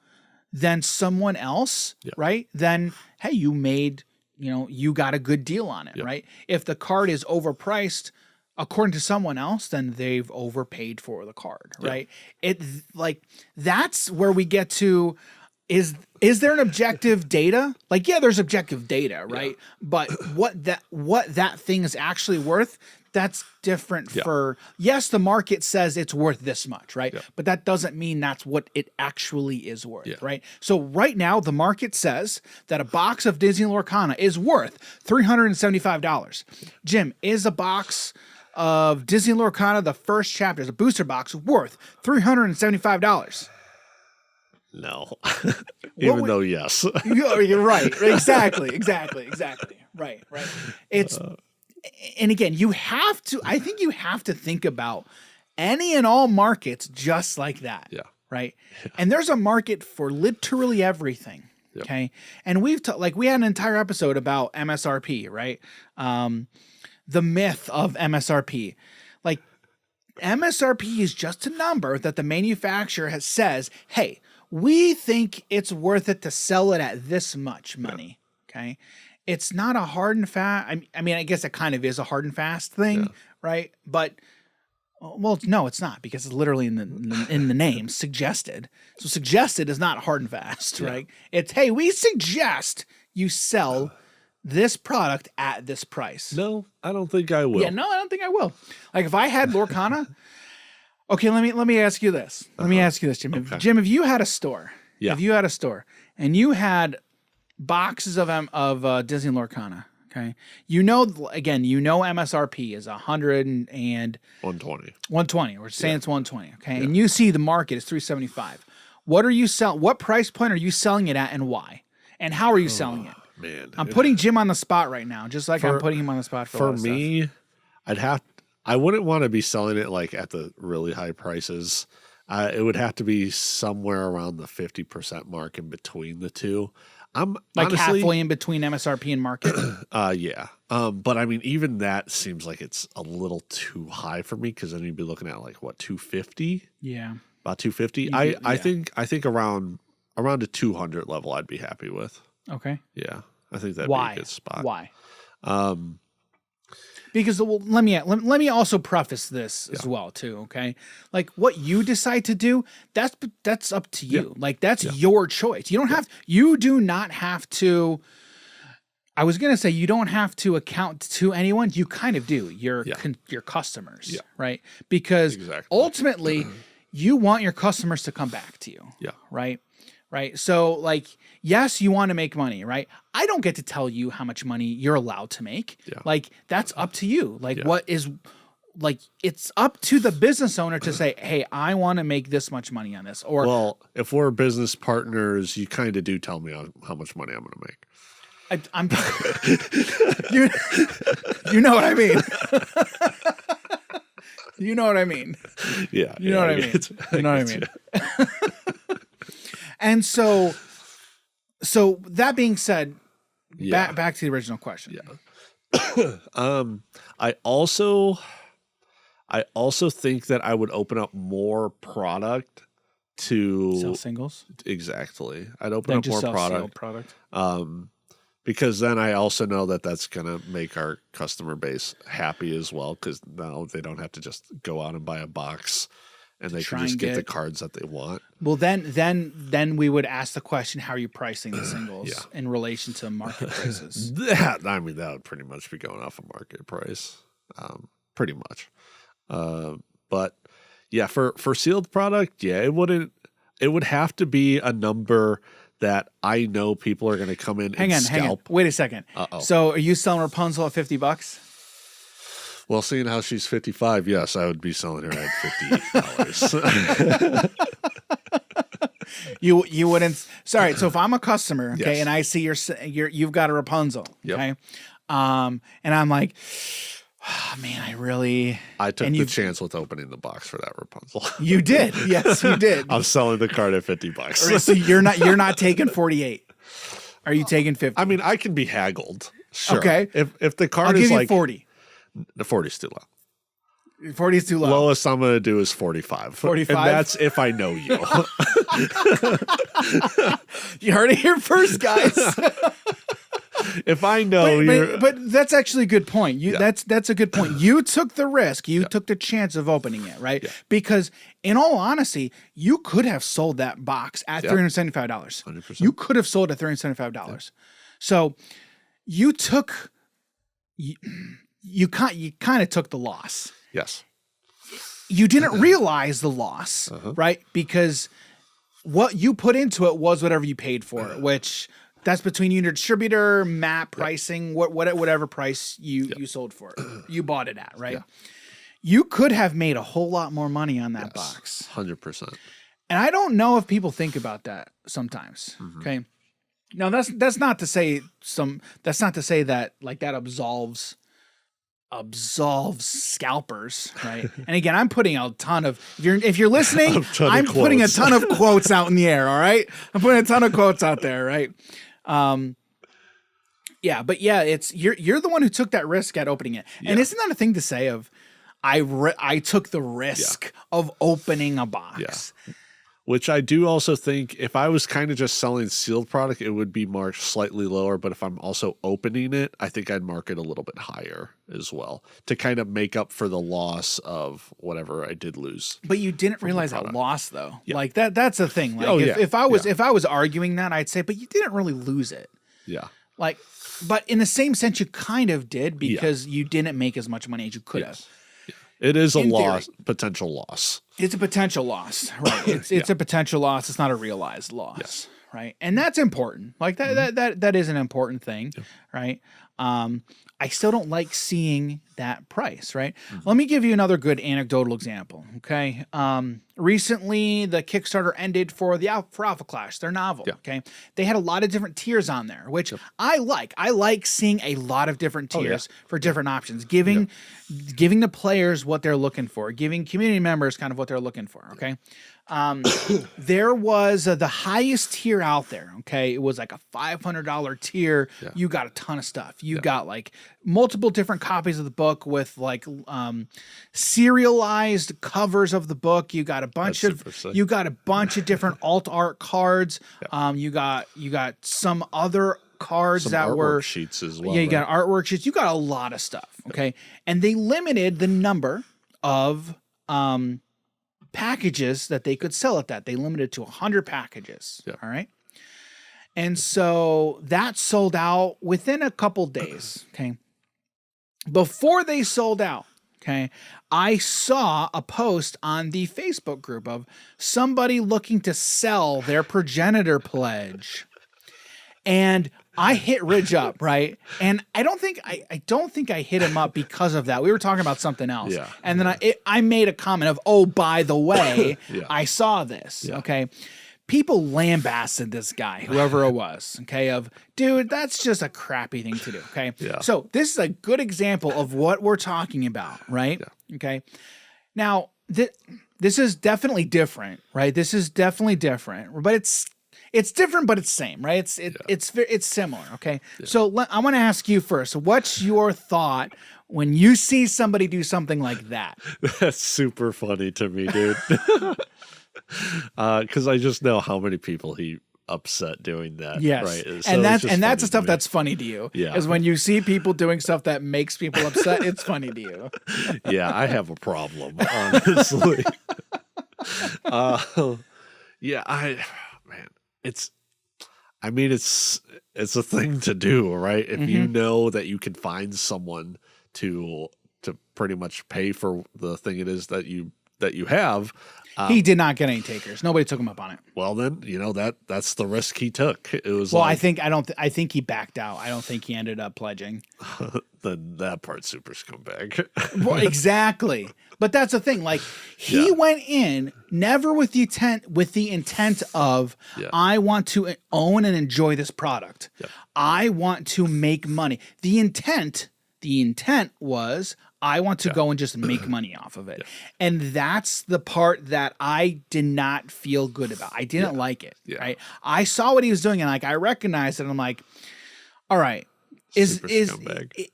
than someone else, right, then, hey, you got a good deal on it, right? If the card is overpriced, according to someone else, then they've overpaid for the card, right? That's where we get to, is there an objective data? Like, there's objective data, right? But what that thing is actually worth, that's different for, yes, the market says it's worth this much, right? But that doesn't mean that's what it actually is worth, right? So right now, the market says that a box of Disney Lorcana is worth $375. Jim, is a box of Disney Lorcana, the first chapter, is a booster box, worth $375? No. Even though, yes. You're right. Exactly. Right. It's... And again, I think you have to think about any and all markets just like that. Yeah. Right. Yeah. And there's a market for literally everything. Yep. Okay. And we had an entire episode about MSRP, right? The myth of MSRP. Like MSRP is just a number that the manufacturer says, hey, we think it's worth it to sell it at this much money. Yeah. Okay. It's not a hard and fast. I mean, I guess it kind of is a hard and fast thing, right? But no, it's not, because it's literally in the name, suggested. So suggested is not hard and fast, right? It's, hey, we suggest you sell this product at this price. No, I don't think I will. Yeah, no, I don't think I will. Like if I had Lorcana, okay, let me ask you this. Let me ask you this, Jim. Okay. Jim, if you had a store, and you had boxes of Disney Lorcana, okay? Again, MSRP is 100 and 120. We're saying it's 120, okay? Yeah. And you see the market is 375. What price point are you selling it at, and why? And how are you selling it? Man, I'm putting Jim on the spot right now, just like I'm putting him on the spot for me. I wouldn't want to be selling it like at the really high prices. It would have to be somewhere around the 50% mark in between the two. I'm Like honestly, halfway in between MSRP and market. yeah. But I mean, even that seems like it's a little too high for me because then you'd be looking at like what 250, Yeah. about 250. I think around a 200 level, I'd be happy with. Okay. Yeah, I think that'd Why? be a good spot. Why? Um, Because well, let me also preface this as well too. Okay, like what you decide to do, that's up to you. Like that's your choice. You don't have. You do not have to. I was gonna say you don't have to account to anyone. You kind of do. Your customers, right? Because ultimately, you want your customers to come back to you. Yeah. Right. Right. So like, yes, you want to make money, right? I don't get to tell you how much money you're allowed to make. Yeah. Like that's up to you. Like what is like, it's up to the business owner to say, hey, I want to make this much money on this. Or, well, if we're business partners, you kind of do tell me how much money I'm going to make. I'm you know what I mean? You know what I mean? Yeah. You know what I mean? You know what I mean? And so that being said, back to the original question. Yeah. I also think that I would open up more product to Sell singles. Exactly. I'd open up more product. Because then I also know that that's going to make our customer base happy as well. Because now they don't have to just go out and buy a box. And they can just get the cards that they want. Well, then we would ask the question: how are you pricing the singles in relation to market prices? That would pretty much be going off a market price, pretty much. But yeah, for sealed product, it would have to be a number that I know people are going to come in and scalp. Hang on. Wait a second. So are you selling Rapunzel at $50? Well, seeing how she's 55, yes, I would be selling her at $50. You wouldn't. Sorry. So if I'm a customer, okay, and I see you've got a Rapunzel, okay, and I'm like, oh, man, I took the chance with opening the box for that Rapunzel. You did, yes, you did. I'm selling the card at $50. So you're not taking 48. Are you taking 50? I mean, I can be haggled. Sure. Okay. If the card I'll is give you like 40. The 40 is too low. 40 is too low. Lowest I'm going to do is 45. 45? And that's if I know you. You heard it here first, guys. If I know but that's actually a good point. That's a good point. You took the risk. You took the chance of opening it, right? Yeah. Because in all honesty, you could have sold that box at $375. 100%. You could have sold at $375. Yeah. So you took you kind of took the loss. Yes. You didn't realize the loss, right? Because what you put into it was whatever you paid for it, which that's between you and your distributor, map pricing, whatever price you sold for it. You bought it at, right? Yeah. You could have made a whole lot more money on that box. 100%. And I don't know if people think about that sometimes. Okay. Now that's not to say that like that absolves scalpers, right? And again, I'm putting a ton of if you're listening, I'm putting a ton of quotes out in the air, all right? I'm putting a ton of quotes out there, right? It's you're the one who took that risk at opening it. And isn't that a thing to say of I took the risk of opening a box. Yeah. Which I do also think if I was kind of just selling sealed product, it would be marked slightly lower. But if I'm also opening it, I think I'd mark it a little bit higher as well to kind of make up for the loss of whatever I did lose. But you didn't realize that loss though. Yeah. Like that's the thing. Like if I was arguing that, I'd say, but you didn't really lose it. Yeah. Like, but in the same sense, you kind of did because you didn't make as much money as you could have. It is a loss, potential loss. It's a potential loss, right? It's a potential loss. It's not a realized loss, right? And that's important. Like that is an important thing, right? I still don't like seeing that price, right? Let me give you another good anecdotal example, okay? Recently, the Kickstarter ended for Alpha Clash, their novel, okay? They had a lot of different tiers on there, which I like. I like seeing a lot of different tiers for different options, giving the players what they're looking for, giving community members kind of what they're looking for, okay? There was the highest tier out there. Okay. It was like a $500 tier. You got a ton of stuff. You got like multiple different copies of the book with like, serialized covers of the book. You got a bunch of different alt art cards. You got some other cards that were sheets as well. Yeah. You got artwork sheets. You got a lot of stuff. Okay. And they limited the number of, packages that they could sell at that. They limited to 100 packages. All right. And so that sold out within a couple days. Okay. Before they sold out, okay, I saw a post on the Facebook group of somebody looking to sell their progenitor pledge. And I hit Ridge up, right? And I don't think I hit him up because of that. We were talking about something else. And then I made a comment of, oh, by the way, I saw this. Okay. People lambasted this guy, whoever it was. Okay. Of, dude, that's just a crappy thing to do. Okay. So this is a good example of what we're talking about, right? Okay. Now, this is definitely different, right? This is definitely different, but it's different, but it's same, right? It's similar. Okay. So I want to ask you first, what's your thought when you see somebody do something like that? That's super funny to me, dude. Cause I just know how many people he upset doing that. Yes. Right. So and that's the stuff that's funny to you. Is when you see people doing stuff that makes people upset, it's funny to you. Yeah. I have a problem, honestly. Man, it's a thing to do, right? If you know that you can find someone to pretty much pay for the thing it is that you have. He did not get any takers. Nobody took him up on it. Well, then, that's the risk he took. It was I think he backed out. I don't think he ended up pledging. Then that part's super scumbag. Well, exactly. But that's the thing. Like he went in never with the intent of I want to own and enjoy this product. I want to make money. The intent was I want to go and just make money off of it. And that's the part that I did not feel good about. I didn't like it. Right. I saw what he was doing and like I recognized it. And I'm like, all right, is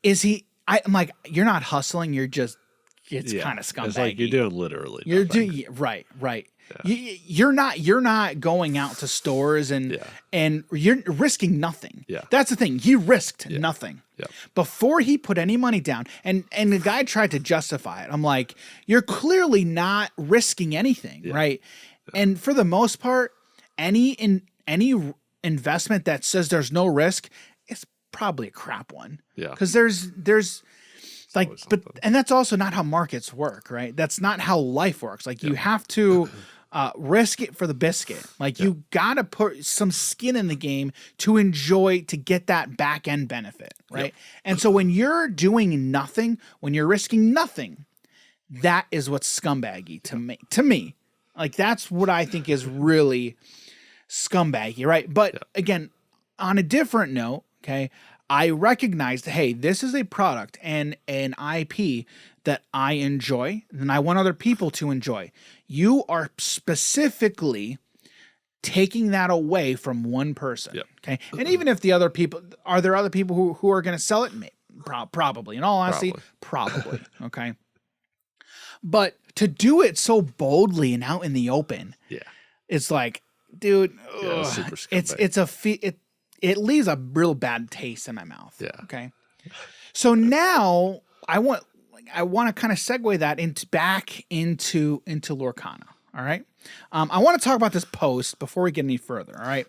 he I'm like, you're not hustling, you're just it's kind of scumbag. It's like you're doing literally you're doing right. You're not going out to stores and you're risking nothing. That's the thing. He risked nothing. Before he put any money down, and the guy tried to justify it. I'm like, you're clearly not risking anything, right? And for the most part, any investment that says there's no risk is probably a crap one. Because there's like, and that's also not how markets work, right? That's not how life works. Like you have to risk it for the biscuit. Like you gotta put some skin in the game to get that back end benefit, right? And so when you're doing nothing, when you're risking nothing, that is what's scumbaggy to me. Like that's what I think is really scumbaggy, right? But again, on a different note, okay, I recognized, hey, this is a product and an IP that I enjoy and I want other people to enjoy. You are specifically taking that away from one person. Okay. And even if are there other people who are going to sell it? Probably. In all honesty, probably. Okay. But to do it so boldly and out in the open, it's like, dude, it leaves a real bad taste in my mouth. Okay. So now I want to kind of segue that back into Lorcana. All right. I want to talk about this post before we get any further. All right.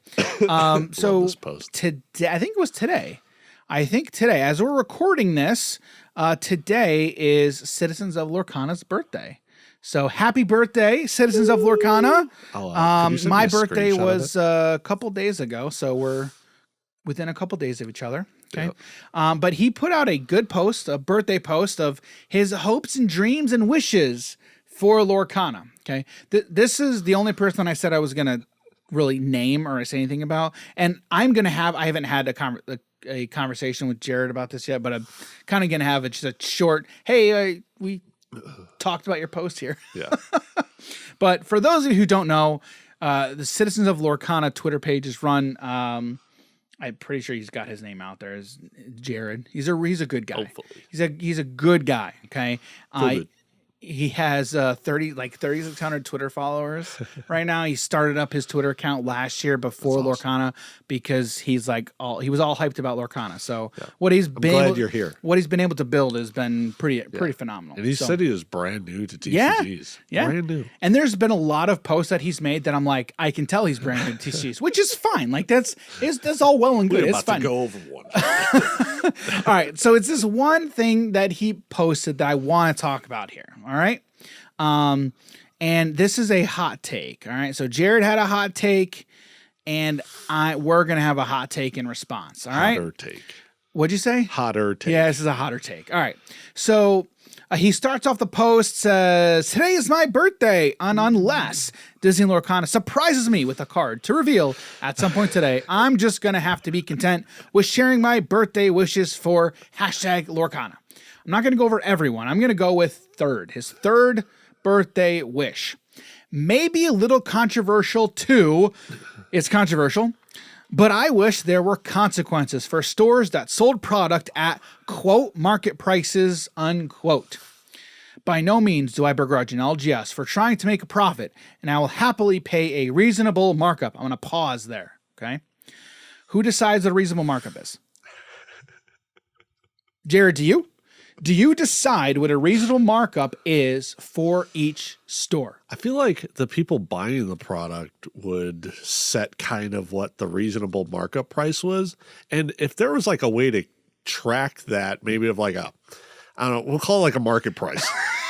So this post. Today, I think it was today. As we're recording this, today is Citizens of Lorcana's birthday. So happy birthday, Citizens of Lorcana. My birthday was a couple days ago. So we're within a couple days of each other. Okay. But he put out a good post, a birthday post of his hopes and dreams and wishes for Lorcana. Okay. This is the only person I said I was going to really name or say anything about. And I haven't had a conversation with Jared about this yet, but I'm kind of going to have just a short, hey, we talked about your post here. Yeah. But for those of you who don't know, the Citizens of Lorcana Twitter page is run. I'm pretty sure he's got his name out there as Jared. He's a good guy. Hopefully. He's a good guy. Okay. Good. He has 3,600 Twitter followers right now. He started up his Twitter account last year before Lorcana because he was all hyped about Lorcana. So what he's been able to build has been pretty phenomenal. And he said he was brand new to TCGs. Yeah. Brand new. And there's been a lot of posts that he's made that I'm like, I can tell he's brand new to TCGs, which is fine. Like that's all well and good. We're it's about fine. to go over one. All right. So it's this one thing that he posted that I want to talk about here. All right. And this is a hot take. All right. So Jared had a hot take and we're going to have a hot take in response. All right. Hotter take. What'd you say? Hotter take. Yeah, this is a hotter take. All right. So he starts off the post, says, today is my birthday, and unless Disney Lorcana surprises me with a card to reveal at some point today, I'm just going to have to be content with sharing my birthday wishes for #Lorcana. I'm not going to go over everyone. I'm going to go with his third birthday wish. Maybe a little controversial too. It's controversial. But I wish there were consequences for stores that sold product at, quote, market prices, unquote. By no means do I begrudge an LGS for trying to make a profit, and I will happily pay a reasonable markup. I'm going to pause there, okay? Who decides what a reasonable markup is? Jared, do you? Do you decide what a reasonable markup is for each store? I feel like the people buying the product would set kind of what the reasonable markup price was. And if there was like a way to track that, maybe of like I don't know, we'll call it like a market price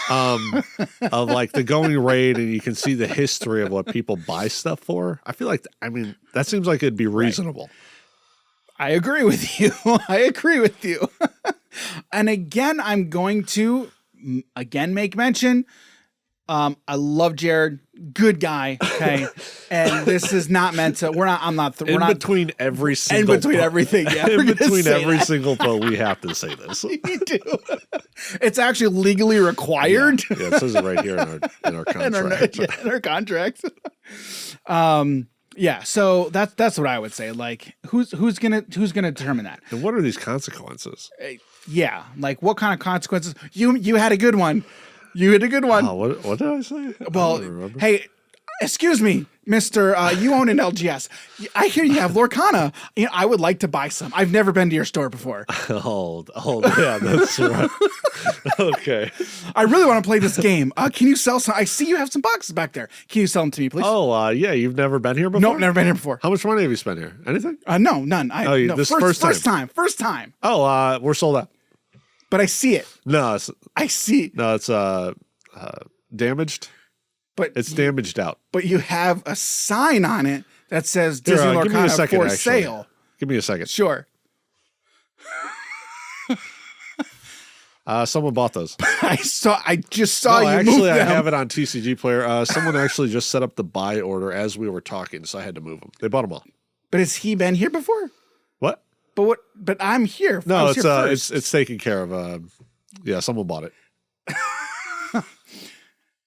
of like the going rate, and you can see the history of what people buy stuff for. I feel like, that seems like it'd be reasonable. Right. I agree with you. I agree with you. And again, I'm going to make mention. I love Jared, good guy. Okay, and this is not meant to. In between every single. In between everything. Yeah, in between every single post, we have to say this. You do. It's actually legally required. Yeah, it says it right here in our contract. In our contract. Yeah, so that's what I would say. Like, who's gonna determine that? And what are these consequences? Yeah, like what kind of consequences? You had a good one. You had a good one. Oh, what did I say? Well, hey, excuse me, Mister. You own an LGS. I hear you have Lorcana. I would like to buy some. I've never been to your store before. Oh, yeah, that's right. Okay. I really want to play this game. Can you sell some? I see you have some boxes back there. Can you sell them to me, please? Oh, yeah. You've never been here before? Nope, never been here before. How much money have you spent here? Anything? No, none. First time. Oh, we're sold out. But I see it. No, it's damaged. But it's damaged out. But you have a sign on it that says Disney Lorcana for sale. Give me a second. Sure. Someone bought those. I just saw you actually, move them. I have it on TCG Player. Someone actually just set up the buy order as we were talking, so I had to move them. They bought them all. But has he been here before? What? But I'm here. No, it's taken care of. Yeah, someone bought it.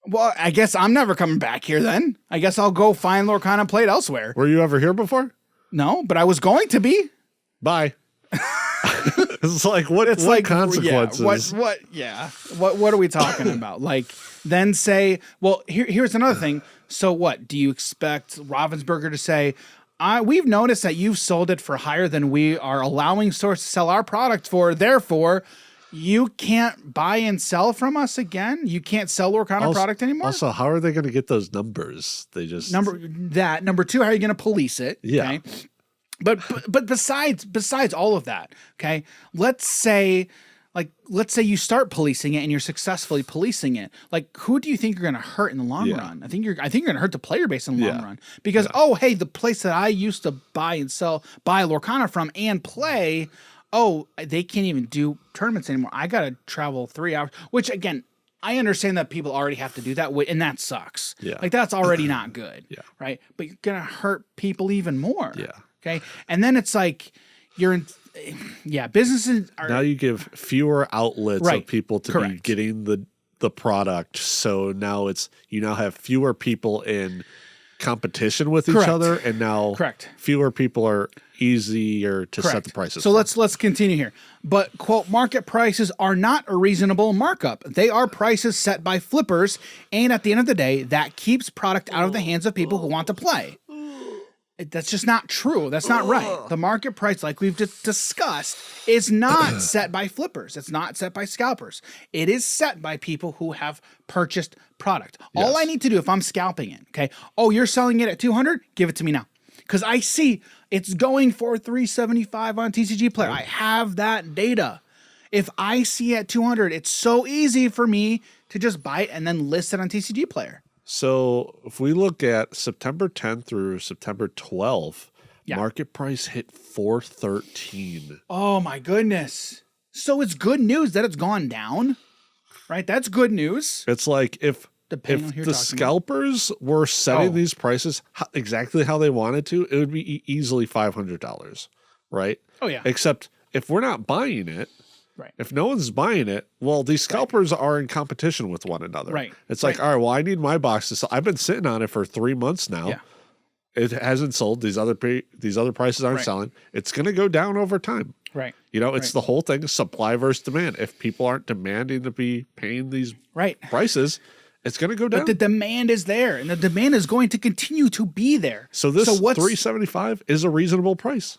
Well, I guess I'm never coming back here then. I guess I'll go find Lorcana and play it elsewhere. Were you ever here before? No, but I was going to be. Bye. It's like what consequences? Yeah, what are we talking about? Like, then say, well, here's another thing. So what? Do you expect Ravensburger to say, we've noticed that you've sold it for higher than we are allowing stores to sell our product for, therefore you can't buy and sell from us again? You can't sell Lorcana product anymore? Also, how are they going to get those numbers? They just... Number two, how are you going to police it? Yeah. Okay? But besides all of that, okay, let's say you start policing it and you're successfly policing it. Like, who do you think you're going to hurt in the long run? I think you're going to hurt the player base in the long run because hey, the place that I used to buy Lorcana from and play, oh, they can't even do tournaments anymore. I got to travel 3 hours, which again, I understand that people already have to do that, and that sucks. Yeah. Like that's already not good. Yeah. Right. But you're going to hurt people even more. Yeah. Okay. And then it's like businesses are. Now you give fewer outlets Right. of people to Correct. be getting the product. So now you now have fewer people in competition with each Correct. other, and now Correct. fewer people are easier to set Correct. the prices. So for. let's continue here. But quote, market prices are not a reasonable markup. They are prices set by flippers, and at the end of the day, that keeps product out of the hands of people who want to play. That's just not true. That's not right. The market price, like we've just discussed, is not set by flippers. It's not set by scalpers. It is set by people who have purchased product. Yes. All I need to do if I'm scalping it, okay? Oh, you're selling it at 200? Give it to me now. Because I see it's going for 375 on TCG Player. I have that data. If I see at 200, it's so easy for me to just buy it and then list it on TCG Player. So if we look at September 10th through September 12th, Yeah. market price hit 413. Oh my goodness. So it's good news that it's gone down, right? That's good news. It's like if Depending on who you're the talking about. scalpers were setting Oh. these prices exactly how they wanted to, it would be easily $500, right? Oh yeah. Except if we're not buying it, Right. if no one's buying it, well, these scalpers are in competition with one another. Right. It's like, Right. all right, well, I need my box to sell. I've been sitting on it for 3 months now. Yeah. It hasn't sold. These other prices aren't Right. selling. It's going to go down over time. Right. You know, it's Right. the whole thing, supply versus demand. If people aren't demanding to be paying these Right. prices, it's going to go down. But the demand is there, and the demand is going to continue to be there. So this what's 375 is a reasonable price,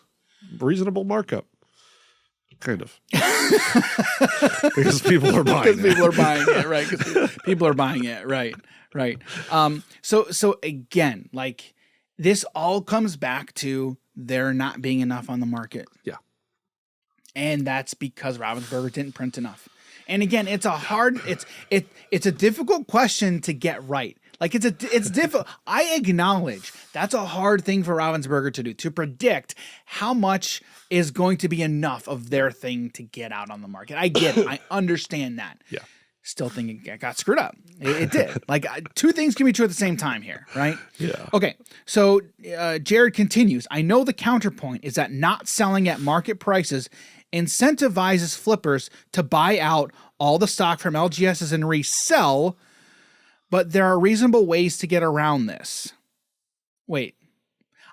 reasonable markup, kind of, because people are buying because it. people are buying it, right? Because people are buying it, right? Right. So again, like this all comes back to there not being enough on the market. Yeah. And that's because Ravensburger didn't print enough. And again, it's a difficult question to get right. Like it's difficult. I acknowledge that's a hard thing for Ravensburger to do, to predict how much is going to be enough of their thing to get out on the market. I get it. I understand that. Yeah. Still think it got screwed up. It did. Like two things can be true at the same time here, right? Yeah. Okay. So Jared continues. I know the counterpoint is that not selling at market prices incentivizes flippers to buy out all the stock from LGSs and resell, but there are reasonable ways to get around this. Wait.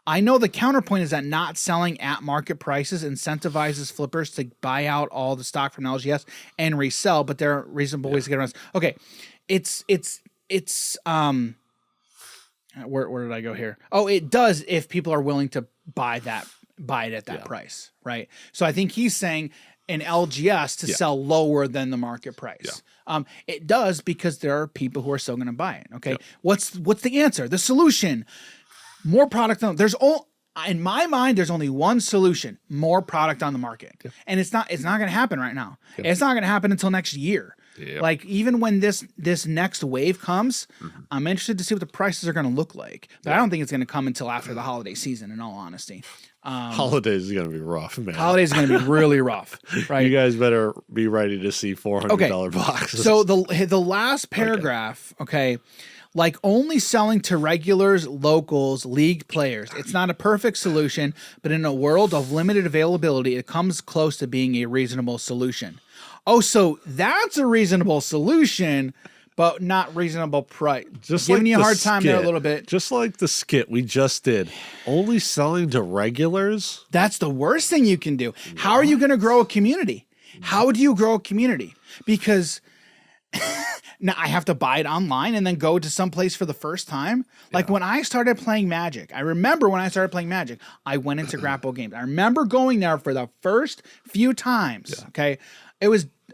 I know the counterpoint is that not selling at market prices incentivizes flippers to buy out all the stock from LGS and resell, but there are reasonable ways to get around this. Okay. It's where did I go here? Oh, it does if people are willing to buy it at that price, right? So I think he's saying an LGS to sell lower than the market price. It does because there are people who are still going to buy it. Okay. What's the answer? The solution: more product. In my mind, there's only one solution: more product on the market. And it's not going to happen right now. It's not going to happen until next year. Like even when this next wave comes, I'm interested to see what the prices are going to look like. But I don't think it's going to come until after the holiday season, in all honesty. Holidays is going to be rough, man. Holidays are going to be really rough, right? You guys better be ready to see $400 boxes. So the last paragraph, okay, like only selling to regulars, locals, league players. It's not a perfect solution, but in a world of limited availability, it comes close to being a reasonable solution. Oh, so that's a reasonable solution, but not reasonable price. Just giving like you a the hard time there a skit. little bit. Just like the skit we just did. Only selling to regulars? That's the worst thing you can do. How are you going to grow a community? How do you grow a community? Because now I have to buy it online and then go to some place for the first time. Like when I started playing Magic, I remember when I started playing Magic, I went into Grapple Games. I remember going there for the first few times. Okay.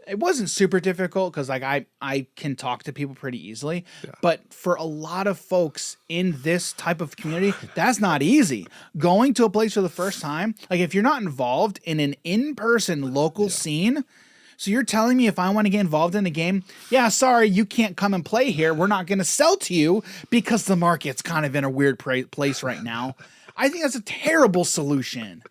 It wasn't super difficult because like I can talk to people pretty easily, but for a lot of folks in this type of community, that's not easy. Going to a place for the first time, like if you're not involved in an in-person local scene, so you're telling me if I want to get involved in a game, sorry, you can't come and play here. We're not going to sell to you because the market's kind of in a weird place right now. I think that's a terrible solution.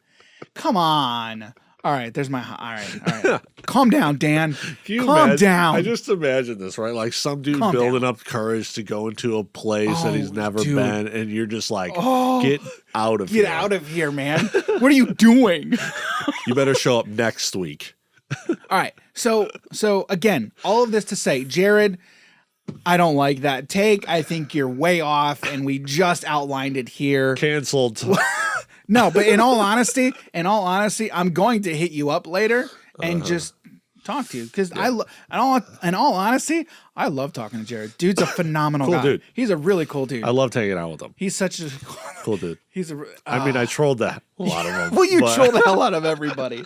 Come on. All right, there's my. All right. Calm down, Dan. Can you Calm imagine? down. I just imagine this, right? Like some dude Calm building down. up courage to go into a place that he's never dude. been, and you're just like, Oh, get out of here. Get out of here, man. What are you doing? You better show up next week. All right. So again, all of this to say, Jared, I don't like that take. I think you're way off, and we just outlined it here. Canceled. No, but in all honesty, I'm going to hit you up later and just talk to you because in all honesty, I love talking to Jared. Dude's a phenomenal guy. Dude. He's a really cool dude. I loved hanging out with him. He's such a Cool dude. He's a. I mean, I trolled a lot of them. Well, you troll the hell out of everybody.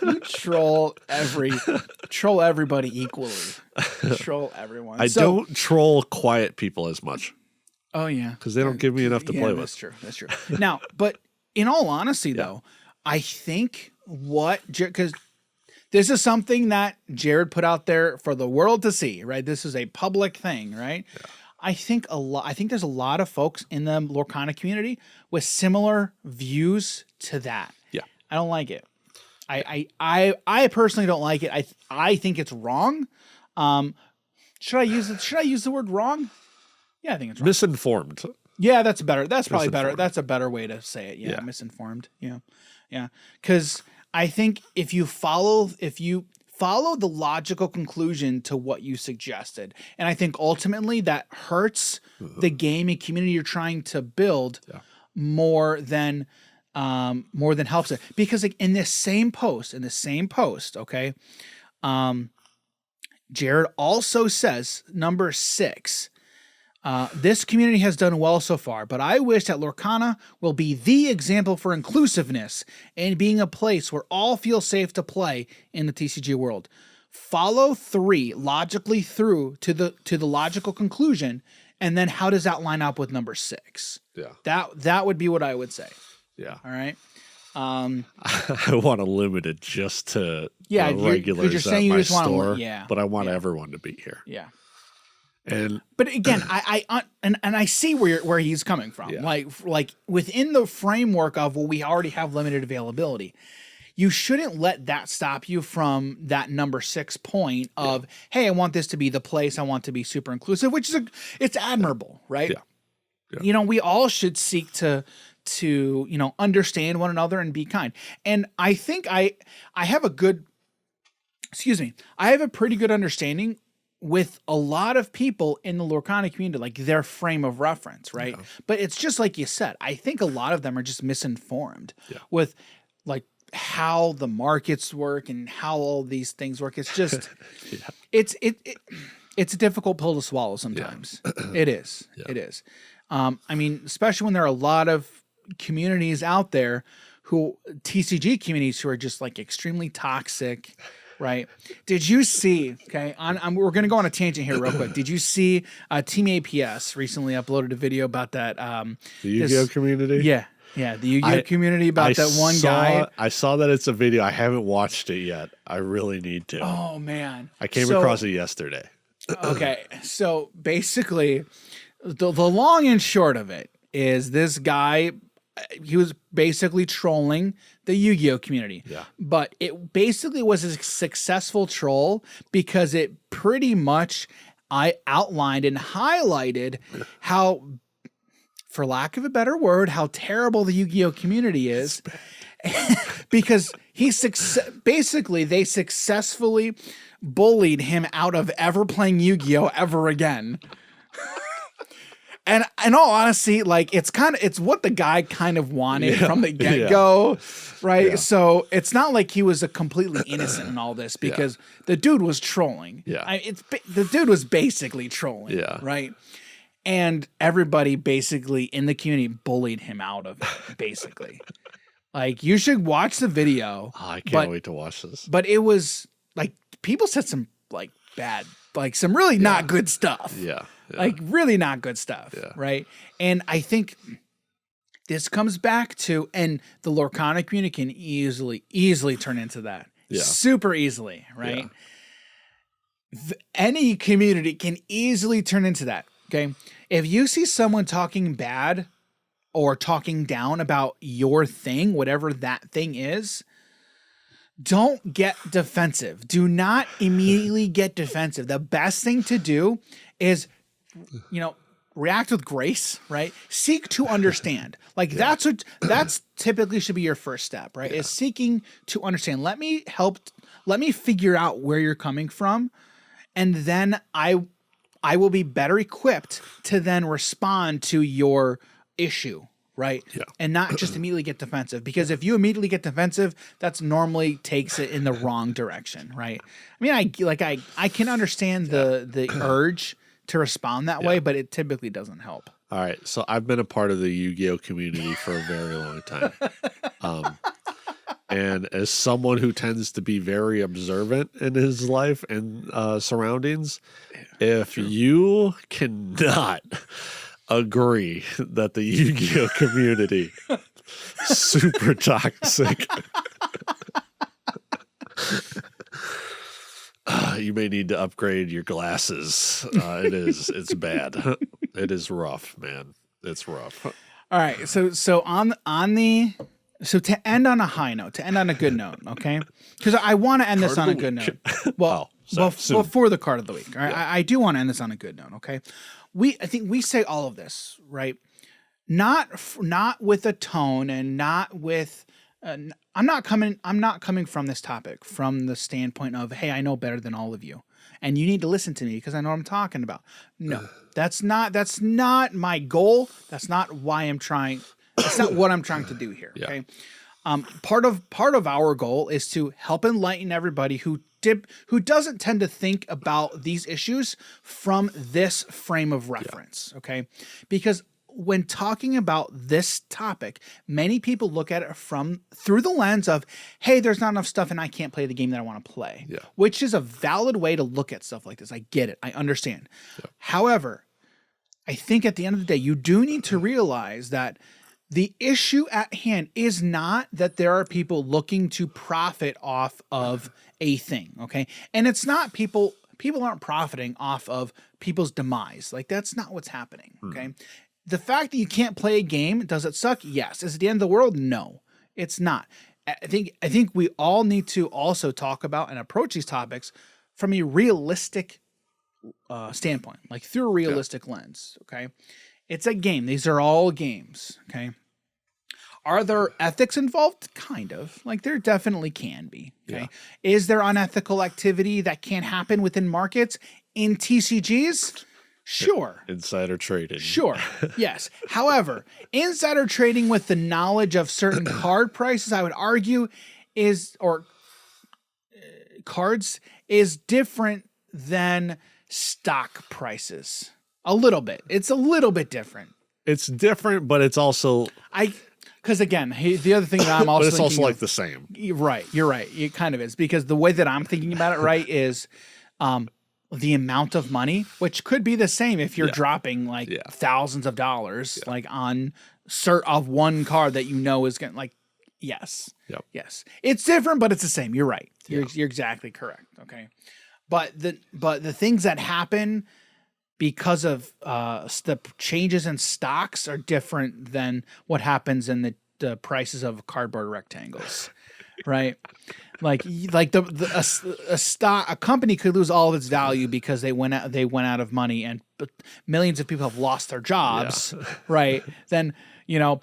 You troll everybody equally. You troll everyone. I don't troll quiet people as much. Oh yeah, because they don't give me enough to play with. That's true. That's true. Now, but in all honesty, though, I think because this is something that Jared put out there for the world to see, right? This is a public thing, right? Yeah. I think there's a lot of folks in the Lorcana community with similar views to that. Yeah, I don't like it. I personally don't like it. I think it's wrong. Should I use the word wrong? Yeah, I think it's wrong. Misinformed. Yeah, that's better. That's probably better. That's a better way to say it. Yeah, misinformed. Yeah. Yeah. Because I think if you follow the logical conclusion to what you suggested, and I think ultimately that hurts the game and community you're trying to build more than helps it. Because like in this same post, okay, Jared also says number 6. This community has done well so far, but I wish that Lorcana will be the example for inclusiveness and being a place where all feel safe to play in the TCG world. Follow 3 logically through to the logical conclusion, and then how does that line up with number 6? Yeah, that would be what I would say. Yeah. All right. I want to limit it just to regulars you're saying at you just my store, but I want everyone to be here. Yeah. But again, I see where he's coming from. Yeah. Like within the framework of we already have limited availability, you shouldn't let that stop you from that number 6 point of hey, I want this to be the place. I want to be super inclusive, which is it's admirable, right? Yeah. We all should seek to understand one another and be kind. And I think I have a pretty good understanding with a lot of people in the Lorcana community, like their frame of reference, right? Yeah. But it's just like you said, I think a lot of them are just misinformed with like how the markets work and how all these things work. It's just, it's a difficult pill to swallow sometimes. Yeah. It is. Yeah. It is. I mean, especially when there are a lot of communities out there TCG communities who are just like extremely toxic. Right. Did you see, okay, we're going to go on a tangent here real quick. Did you see Team APS recently uploaded a video about that? The Yu-Gi-Oh community? Yeah. Yeah. The Yu-Gi-Oh community about that one guy. I saw that it's a video. I haven't watched it yet. I really need to. Oh, man. I came across it yesterday. Okay. So basically, the long and short of it is this guy, he was basically trolling the Yu-Gi-Oh community. Yeah. But it basically was a successful troll because it pretty much outlined and highlighted how, for lack of a better word, how terrible the Yu-Gi-Oh community is. Because they successfully bullied him out of ever playing Yu-Gi-Oh ever again. And in all honesty, like it's what the guy kind of wanted from the get-go, right? Yeah. So it's not like he was a completely innocent in all this because the dude was trolling. Yeah, the dude was basically trolling. Yeah, right. And everybody basically in the community bullied him out of it. Basically, like you should watch the video. Oh, I can't wait to watch this. But it was like people said some like bad, like some really not good stuff. Yeah. Yeah. Like really not good stuff, right? And I think this comes back to, and the Lorcana community can easily turn into that. Super easily, right? Yeah. Any community can easily turn into that, okay? If you see someone talking bad or talking down about your thing, whatever that thing is, don't get defensive. Do not immediately get defensive. The best thing to do is, react with grace, right? Seek to understand. Like that's typically should be your first step, right? Is seeking to understand. Let me figure out where you're coming from. And then I will be better equipped to then respond to your issue. Right. Yeah. And not just immediately get defensive, because if you immediately get defensive, that's normally takes it in the wrong direction. Right. I mean, I can understand the urge to respond that way, but it typically doesn't help. All right. So I've been a part of the Yu-Gi-Oh community for a very long time. And as someone who tends to be very observant in his life and surroundings, if you cannot agree that the Yu-Gi-Oh community super toxic, you may need to upgrade your glasses. It's bad. It is rough, man. It's rough. All right. So to end on a high note, to end on a good note, okay? Because I want to end this on a good note. Well, before the card of the week, all right? Yeah. I do want to end this on a good note, okay? I think we say all of this, right? Not with a tone and not with. I'm not coming from this topic from the standpoint of, hey, I know better than all of you, and you need to listen to me because I know what I'm talking about. No, that's not my goal. That's not why I'm trying. That's not what I'm trying to do here. Okay. Part of our goal is to help enlighten everybody who doesn't tend to think about these issues from this frame of reference. Yeah. Okay. Because when talking about this topic, many people look at it through the lens of, hey, there's not enough stuff and I can't play the game that I want to play, which is a valid way to look at stuff like this. I get it. I understand. Yeah. However, I think at the end of the day, you do need to realize that the issue at hand is not that there are people looking to profit off of a thing, okay? And it's not people aren't profiting off of people's demise. Like, that's not what's happening, okay? The fact that you can't play a game, does it suck? Yes. Is it the end of the world? No, it's not. I think we all need to also talk about and approach these topics from a realistic standpoint, like through a realistic lens, okay? It's a game. These are all games, okay? Are there ethics involved? Kind of. Like, there definitely can be, okay? Yeah. Is there unethical activity that can happen within markets in TCGs? Sure. Insider trading. Sure. Yes. However, insider trading with the knowledge of certain card prices, I would argue, cards is different than stock prices. A little bit. It's a little bit different. It's different, but it's also because again, the other thing that I'm also but it's also like the same. Right. You're right. It kind of is, because the way that I'm thinking about it, right, is the amount of money, which could be the same if you're dropping like thousands of dollars, like on of one card that you know is going to, like, yes. Yep. Yes. It's different, but it's the same. You're right. You're exactly correct. Okay. But the things that happen because of the changes in stocks are different than what happens in the prices of cardboard rectangles, right? Like a company could lose all of its value because they went out of money, and millions of people have lost their jobs, right? Then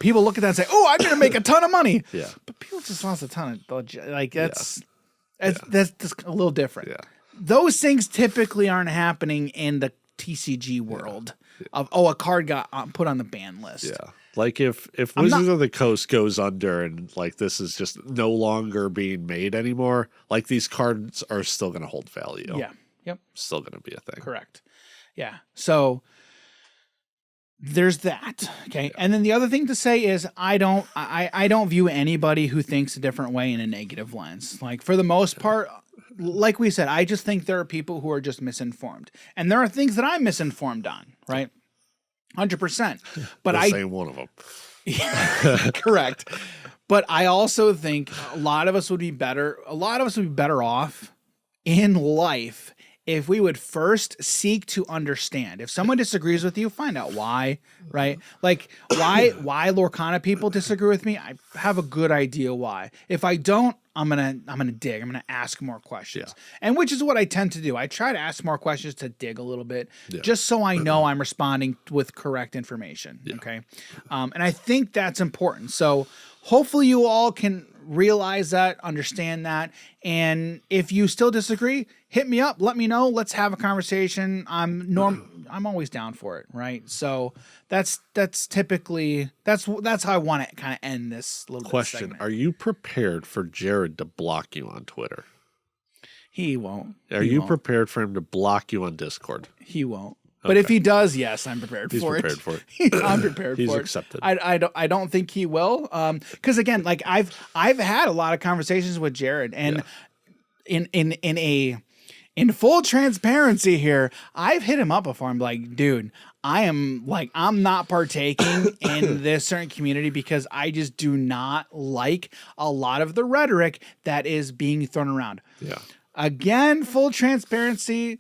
people look at that and say, "Oh, I'm going to make a ton of money." Yeah, but people just lost a ton of that's just a little different. Yeah. Those things typically aren't happening in the TCG world of a card got put on the ban list. Yeah. Like if Wizards of the Coast goes under and like this is just no longer being made anymore, like these cards are still going to hold value. Yeah. Yep. Still going to be a thing. Correct. Yeah. So there's that. Okay. Yeah. And then the other thing to say is I don't view anybody who thinks a different way in a negative lens. Like, for the most part, like we said, I just think there are people who are just misinformed, and there are things that I'm misinformed on, right? 100%. But I say one of them. Correct. But I also think a lot of us would be better off in life if we would first seek to understand. If someone disagrees with you, find out why, right? Like why Lorcana people disagree with me, I have a good idea why. If I don't, I'm gonna dig. I'm gonna ask more questions, and which is what I tend to do. I try to ask more questions to dig a little bit, just so I know I'm responding with correct information. Okay, and I think that's important. So hopefully you all can realize that, understand that, and if you still disagree, hit me up. Let me know. Let's have a conversation. I'm always down for it, right? So that's typically that's how I want to kind of end this little question. Are you prepared for Jared to block you on Twitter? He won't. Are you prepared for him to block you on Discord? He won't. But if he does, yes, I'm prepared for it. He's prepared for it. I'm prepared for it. He's accepted. I don't think he will. Because again, like I've had a lot of conversations with Jared, and in full transparency here, I've hit him up before. I'm like, dude, I'm not partaking in this certain community because I just do not like a lot of the rhetoric that is being thrown around. Yeah. Again, full transparency.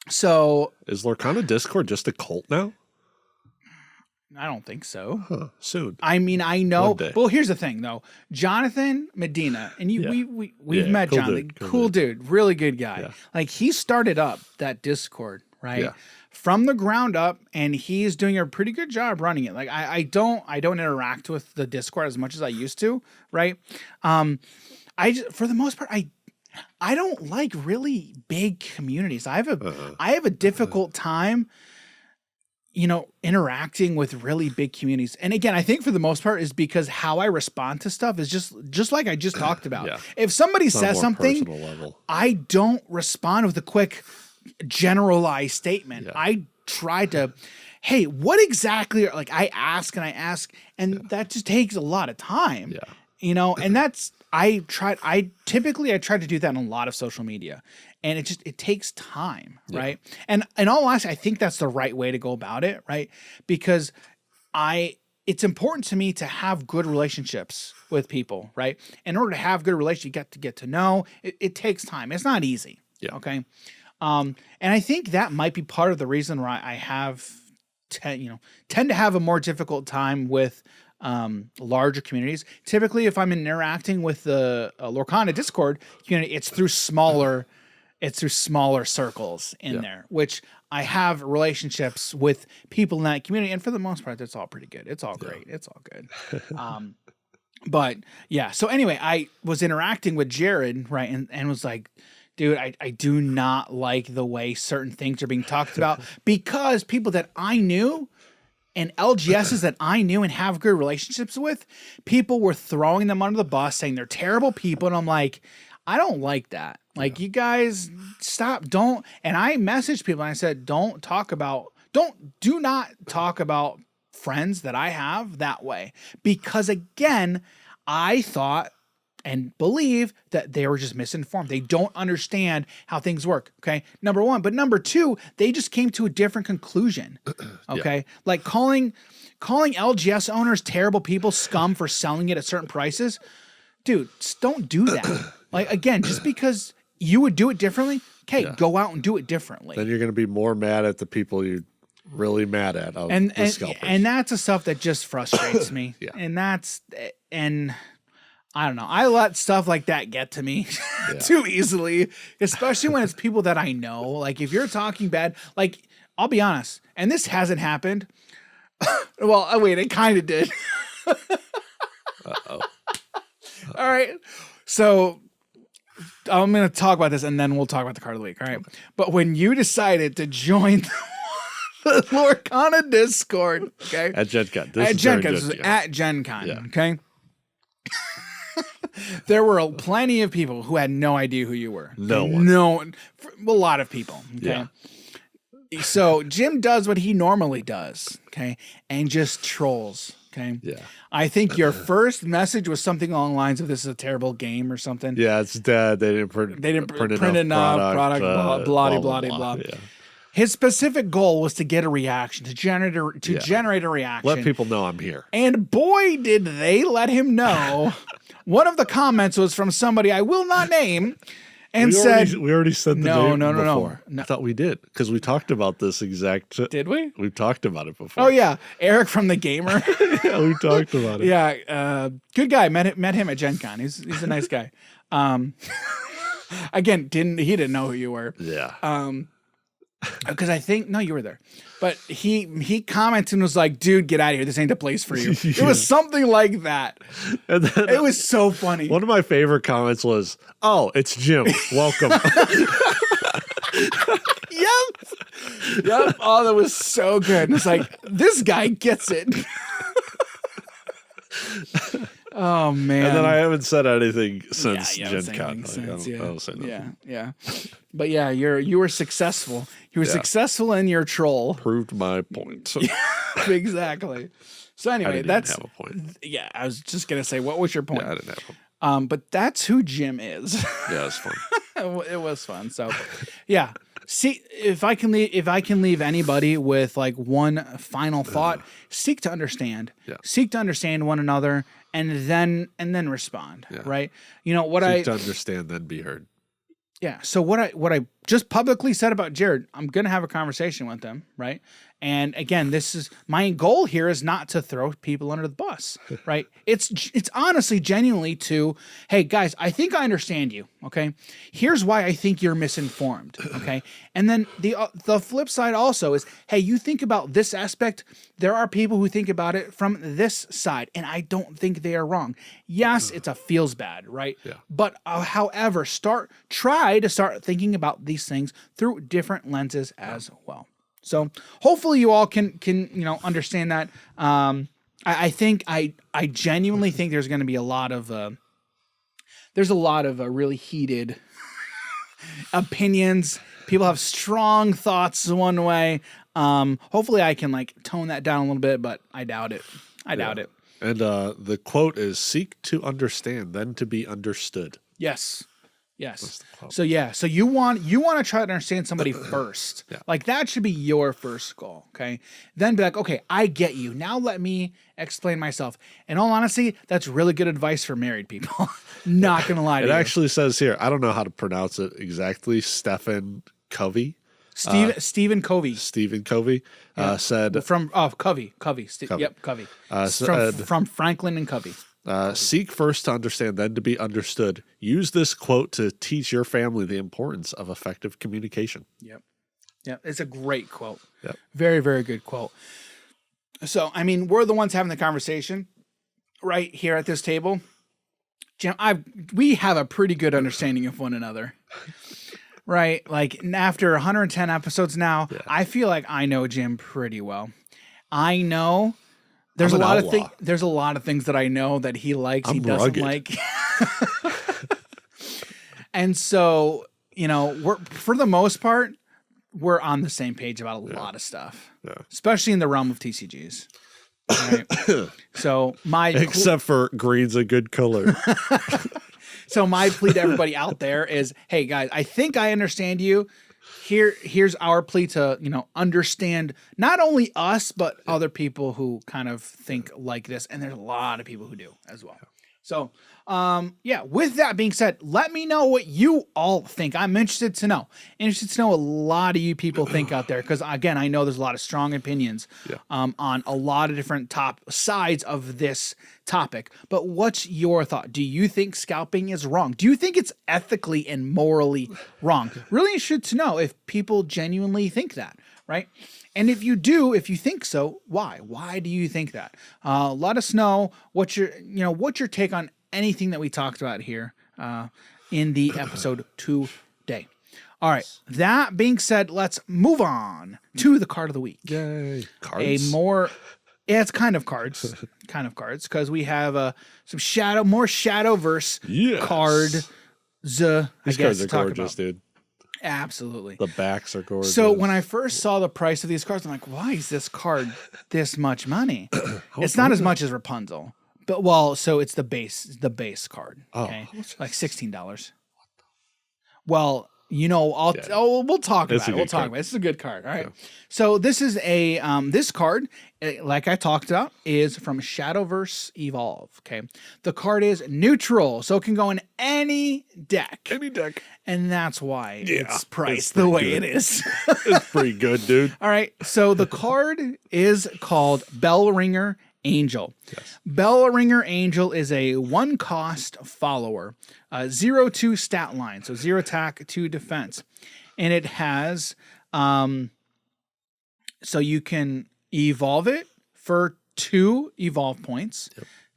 So is Lorcana Discord just a cult now? I don't think so. Huh, soon. I mean, I know. Well, here's the thing, though. Jonathan Medina, and we've met cool Jonathan. Dude, cool dude, really good guy. Yeah. Like he started up that Discord, right? Yeah. From the ground up, and he's doing a pretty good job running it. Like I don't interact with the Discord as much as I used to, right? I just, for the most part, I don't like really big communities. I have a difficult time, interacting with really big communities. And again, I think for the most part is because how I respond to stuff is just like I just talked about. Yeah. If somebody says something, I don't respond with a quick generalized statement. Yeah. I try to, hey, what exactly, like I ask, and that just takes a lot of time. Yeah. And that's, I try to do that on a lot of social media, and it takes time, right? And in all honesty, I think that's the right way to go about it, right? Because it's important to me to have good relationships with people, right? In order to have good relationships, you got to get to know. It takes time. It's not easy. Yeah. Okay. And I think that might be part of the reason why I have tend to have a more difficult time with larger communities. Typically, if I'm interacting with the Lorcana Discord community, it's through smaller circles in there, which I have relationships with people in that community, and for the most part, that's all pretty good. It's all great. It's all good. But yeah. So anyway, I was interacting with Jared, right, and was like, dude, I do not like the way certain things are being talked about because people that I knew and LGSs that I knew and have good relationships with, people were throwing them under the bus, saying they're terrible people. And I'm like, I don't like that. Like, you guys stop, don't. And I messaged people and I said, do not talk about friends that I have that way. Because again, I thought and believe that they were just misinformed. They don't understand how things work. Okay. Number one. But number two, they just came to a different conclusion. Okay. Like calling LGS owners terrible people, scum for selling it at certain prices. Dude, don't do that. Like, again, just because you would do it differently. Okay. Go out and do it differently. Then you're going to be more mad at the people you're really mad at. And that's the stuff that just frustrates me. And I don't know. I let stuff like that get to me too easily, especially when it's people that I know. Like, if you're talking bad, like, I'll be honest, and this hasn't happened. Well, oh, wait, it kind of did. Uh-oh. All right. So I'm going to talk about this, and then we'll talk about the card of the week. All right. Okay. But when you decided to join the Lorcana Discord, okay? At Gen Con. At Gen Con, okay? There were plenty of people who had no idea who you were. No one. A lot of people. Okay. Yeah. So Jim does what he normally does. Okay. And just trolls. Okay. Yeah. I think your first message was something along the lines of "this is a terrible game" or something. Yeah, it's dead. They didn't print enough product. Blah. Yeah. His specific goal was to get a reaction, to generate a reaction. Let people know I'm here. And boy, did they let him know. One of the comments was from somebody I will not name, and we already said the name no, before. no. I thought we did because we talked about this exact. Did we? We've talked about it before. Oh yeah, Eric from the Gamer. Yeah, we talked about it. Yeah, good guy. Met him at Gen Con. He's a nice guy. Again, he didn't know who you were. Yeah. Because I think you were there, but he commented and was like, "Dude, get out of here! This ain't the place for you." It was something like that. And then, it was so funny. One of my favorite comments was, "Oh, it's Jim. Welcome." Yep. Oh, that was so good. And it's like, this guy gets it. Oh man. And then I haven't said anything since Gen Con. I don't say nothing. Yeah. But yeah, you were successful. You were successful in your troll. Proved my point. Exactly. So anyway, that's have a point. Yeah, I was just gonna say, what was your point? Yeah, I didn't have one. But that's who Jim is. Yeah, it was fun. It was fun. So yeah. See, if I can leave anybody with like one final thought, seek to understand. Yeah. Seek to understand one another and then respond. Yeah. Right? You know what seek to understand, then be heard. Yeah. So what I just publicly said about Jared, I'm gonna have a conversation with him, right? And again, this is my goal here is not to throw people under the bus, right? It's honestly genuinely to, hey guys, I think I understand you. Okay. Here's why I think you're misinformed. Okay. And then the flip side also is, hey, you think about this aspect. There are people who think about it from this side, and I don't think they are wrong. Yes, it's a feels bad, right? Yeah. But however, try to start thinking about these things through different lenses as well. So hopefully you all can understand that. I think I genuinely think there's going to be a lot of really heated opinions. People have strong thoughts one way. Hopefully I can tone that down a little bit, but I doubt it. I doubt it. And the quote is, "Seek to understand, then to be understood." Yes. So you want to try to understand somebody first. Yeah. Like that should be your first goal. Okay. Then be like, okay, I get you. Now let me explain myself. In all honesty, that's really good advice for married people. Not gonna lie to you. It actually says here, I don't know how to pronounce it exactly. Stephen Covey. Stephen Covey. Stephen Covey said from Covey. Yep, Covey. From Franklin and Covey. Seek first to understand, then to be understood. Use this quote to teach your family the importance of effective communication. Yep. It's a great quote. Yep. Very, very good quote. So, I mean, we're the ones having the conversation right here at this table. Jim, we have a pretty good understanding of one another. Right? Like after 110 episodes now, I feel like I know Jim pretty well. I know there's a lot of things that I know that he likes, he doesn't like. And so, we're for the most part, we're on the same page about a lot of stuff. Yeah. Especially in the realm of TCGs. Right? So except for green's a good color. So my plea to everybody out there is, hey guys, I think I understand you. Here's our plea to, understand not only us, but other people who kind of think like this. And there's a lot of people who do as well. So, with that being said, let me know what you all think. I'm interested to know. A lot of you people think out there. Because, again, I know there's a lot of strong opinions on a lot of different top sides of this topic. But what's your thought? Do you think scalping is wrong? Do you think it's ethically and morally wrong? Really interested to know if people genuinely think that, right? And if you think so, why? Why do you think that? Let us know what's your take on anything that we talked about here in the episode today. All right. That being said, let's move on to the card of the week. Yay! Cards. It's kind of cards, because we have some more Shadowverse cards. These cards are gorgeous, dude. Absolutely. The backs are gorgeous. So when I first saw the price of these cards, I'm like, why is this card this much money? It's not as much as Rapunzel. But so it's the base card. Okay. Like $16. Well, You know, we'll talk about it. We'll talk about it. This is a good card. All right. Yeah. So this is a this card, like I talked about, is from Shadowverse Evolve. Okay. The card is neutral, so it can go in any deck. Any deck. And that's why it's priced it's the way good. it is. It's pretty good, dude. All right. So the card is called Bellringer Angel. Yes. Bellringer Angel is a 1-cost follower, 0-2 stat line, so 0 attack, 2 defense, and it has so you can evolve it for 2 evolve points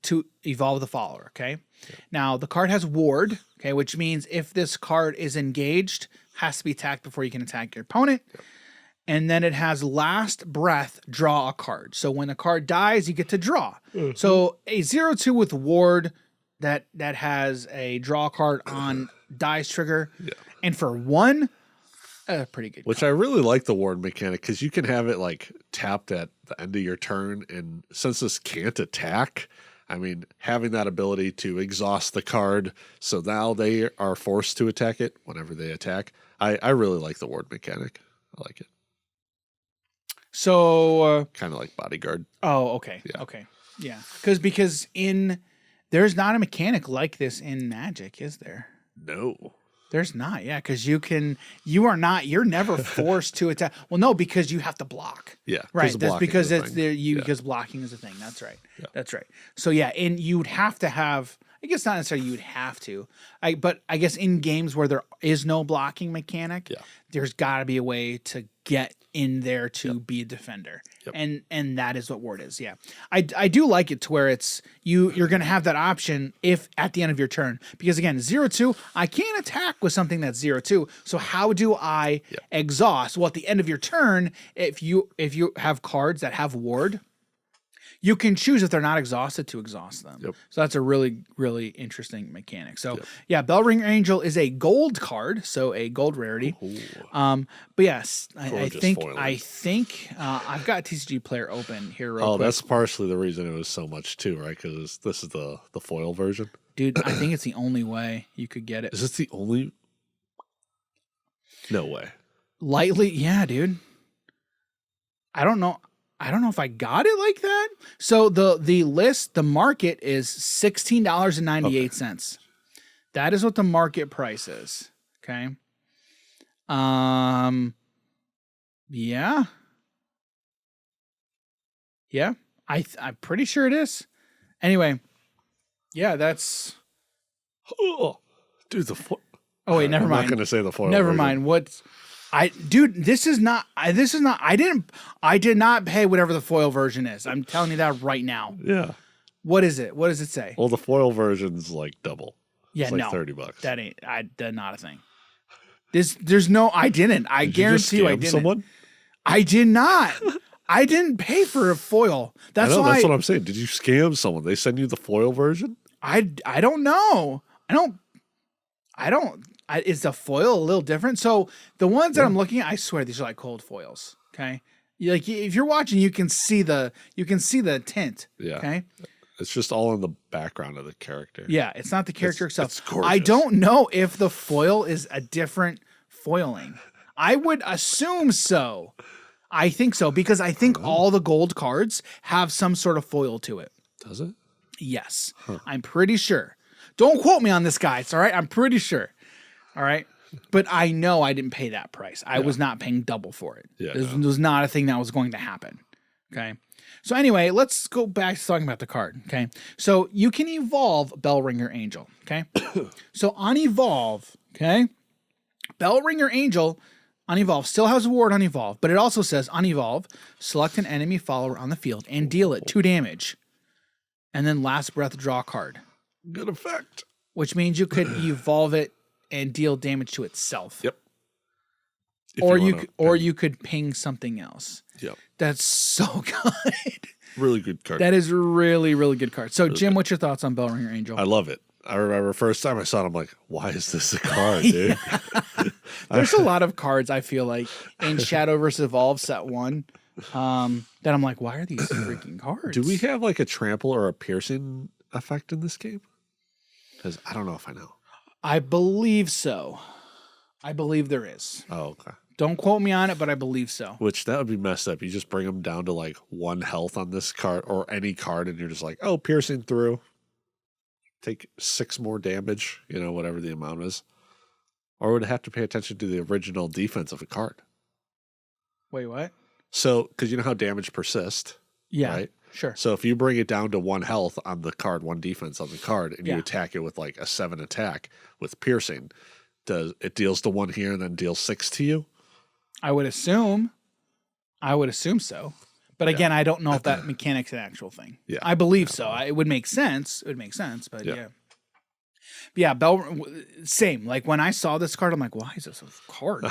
to evolve the follower. Okay. Now the card has ward. Okay, which means if this card is engaged, has to be attacked before you can attack your opponent. And then it has last breath, draw a card. So when a card dies, you get to draw. So a 0-2 with ward that has a draw card on dies trigger. Yeah. And for 1, pretty good. Which I really like the ward mechanic because you can have it like tapped at the end of your turn. And since this can't attack, I mean, having that ability to exhaust the card so now they are forced to attack it whenever they attack. I really like the ward mechanic. I like it. So Kind of like bodyguard. oh, okay. Yeah. Okay. Yeah. Because there's not a mechanic like this in Magic, is there? No. There's not, yeah, because you're never forced to attack. Well, no, because you have to block. Yeah. Right. That's because it's because blocking is a thing. That's right. Yeah. That's right. So yeah, and you'd have to have, I guess not necessarily you'd have to. But I guess in games where there is no blocking mechanic, there's gotta be a way to get in there to be a defender. And that is what ward is. Yeah. I do like it to where it's you're gonna have that option if at the end of your turn. Because again, 0-2, I can't attack with something that's 0-2. So how do I exhaust? Well, at the end of your turn, if you have cards that have ward, you can choose if they're not exhausted to exhaust them. So that's a really, really interesting mechanic. So yeah, Bellringer Angel is a gold card, so a gold rarity. But yes, I think I've got TCG Player open here. Real quick. That's partially the reason it was so much too, right? Because this is the foil version. Dude, I think it's the only way you could get it. Is this the only? No way. Lightly, yeah, dude. I don't know if I got it like that. So the market is $16.98. That is what the market price is. Okay. Yeah. Yeah. I'm pretty sure it is. Anyway. Yeah, that's. Oh, dude, the foil. Oh wait, never mind. I'm not going to say the foil. Never version. mind. This is not. I did not pay whatever the foil version is. I'm telling you that right now. Yeah. What is it? What does it say? Well, the foil version's like double. Yeah, it's like no, $30. That ain't. That's not a thing. There's no. I didn't. I guarantee you, I didn't. Someone? I did not. I didn't pay for a foil. That's why. That's what I'm saying. Did you scam someone? They send you the foil version? I don't know. I don't. Is the foil a little different? So the ones that I'm looking at, I swear these are like cold foils. Okay, like if you're watching, you can see the tint. Yeah. Okay. It's just all in the background of the character. Yeah, it's not the character itself. It's gorgeous. I don't know if the foil is a different foiling. I would assume so. I think so because I think all the gold cards have some sort of foil to it. Does it? Yes, I'm pretty sure. Don't quote me on this, guys. All right, I'm pretty sure. All right. But I know I didn't pay that price. I was not paying double for it. Yeah, this was not a thing that was going to happen. Okay. So anyway, let's go back to talking about the card. Okay. So you can evolve Bellringer Angel. Okay. So on evolve, okay, Bellringer Angel on evolve still has a ward on evolve, but it also says on evolve, select an enemy follower on the field and deal it 2 damage. And then last breath, draw a card. Good effect. Which means you could evolve it and deal damage to itself. Yep. Or you could ping something else. Yep. That's so good. Really good card. That is really, really good card. So, Jim, what's your thoughts on Bellringer Angel? I love it. I remember first time I saw it, I'm like, why is this a card, dude? There's a lot of cards, I feel like, in Shadow vs. Evolve set 1 that I'm like, why are these freaking cards? Do we have like a trample or a piercing effect in this game? Because I don't know if I know. I believe so. I believe there is. Oh, okay. Don't quote me on it, but I believe so. Which that would be messed up. You just bring them down to like 1 health on this card or any card, and you're just like, oh, piercing through. Take 6 more damage, whatever the amount is. Or would have to pay attention to the original defense of a card. Wait, what? So, because you know how damage persists. Yeah, right? Sure. So if you bring it down to 1 health on the card, 1 defense on the card, and you attack it with like a 7 attack with piercing, it deals the 1 here and then deals 6 to you? I would assume so. But again, I don't know if that mechanic's an actual thing. Yeah. I believe so. It would make sense. It would make sense, but yeah. But yeah, same. Like when I saw this card, I'm like, why is this a card?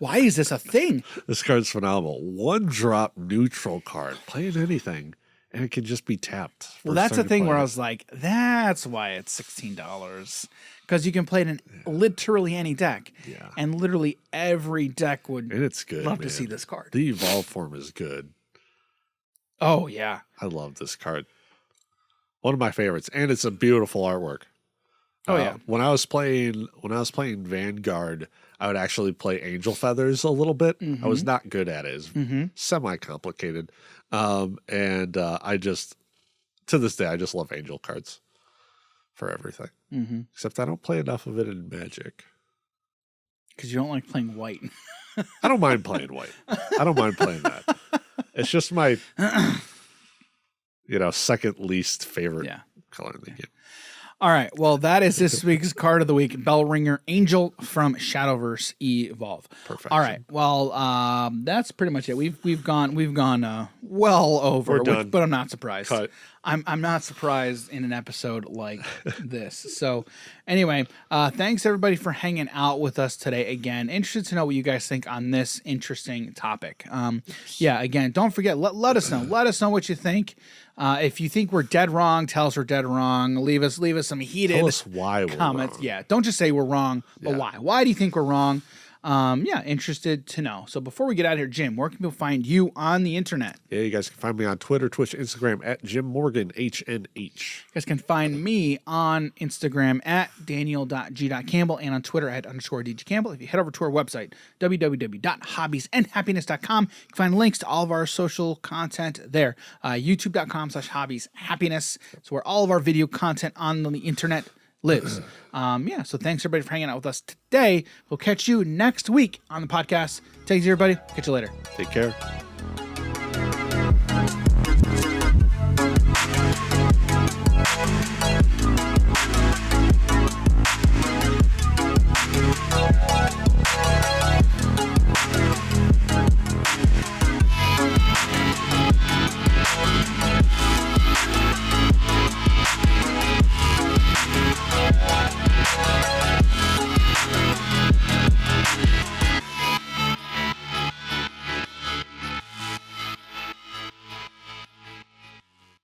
Why is this a thing? This card's phenomenal. 1-drop neutral card. Playing anything, and it can just be tapped. Well, that's the thing where I was like, that's why it's $16. Because you can play it in literally any deck. Yeah. And literally every deck would and it's good, love to see this card. The evolve form is good. Oh, yeah. I love this card. One of my favorites. And it's a beautiful artwork. Oh, yeah. When I was playing Vanguard, I would actually play Angel Feathers a little bit. Mm-hmm. I was not good at it. It's semi-complicated. I just, to this day, I just love Angel cards for everything. Mm-hmm. Except I don't play enough of it in Magic. Because you don't like playing white. I don't mind playing white. I don't mind playing that. It's just my, second least favorite color in the game. All right. Well, that is this week's card of the week. Bell Ringer Angel from Shadowverse Evolve. Perfect. All right. Well, that's pretty much it. We've gone well over, We're done. But I'm not surprised. Cut. I'm not surprised in an episode like this. So anyway, thanks everybody for hanging out with us today. Again, interested to know what you guys think on this interesting topic. Again, don't forget, let us know. Let us know what you think. If you think we're dead wrong, tell us we're dead wrong. Leave us some heated Tell us why comments. we're wrong. Yeah, don't just say we're wrong, but why? Why do you think we're wrong? Interested to know. So before we get out of here, Jim, where can people find you on the internet? Yeah, you guys can find me on Twitter, Twitch, Instagram at Jim Morgan, HNH. You guys can find me on Instagram at Daniel.G.Campbell and on Twitter at _DGCampbell. If you head over to our website, www.hobbiesandhappiness.com, you can find links to all of our social content there. YouTube.com/hobbieshappiness. So where all of our video content on the internet lives. So thanks everybody for hanging out with us today. We'll catch you next week on the podcast. Take it easy, everybody. Catch you later. Take care.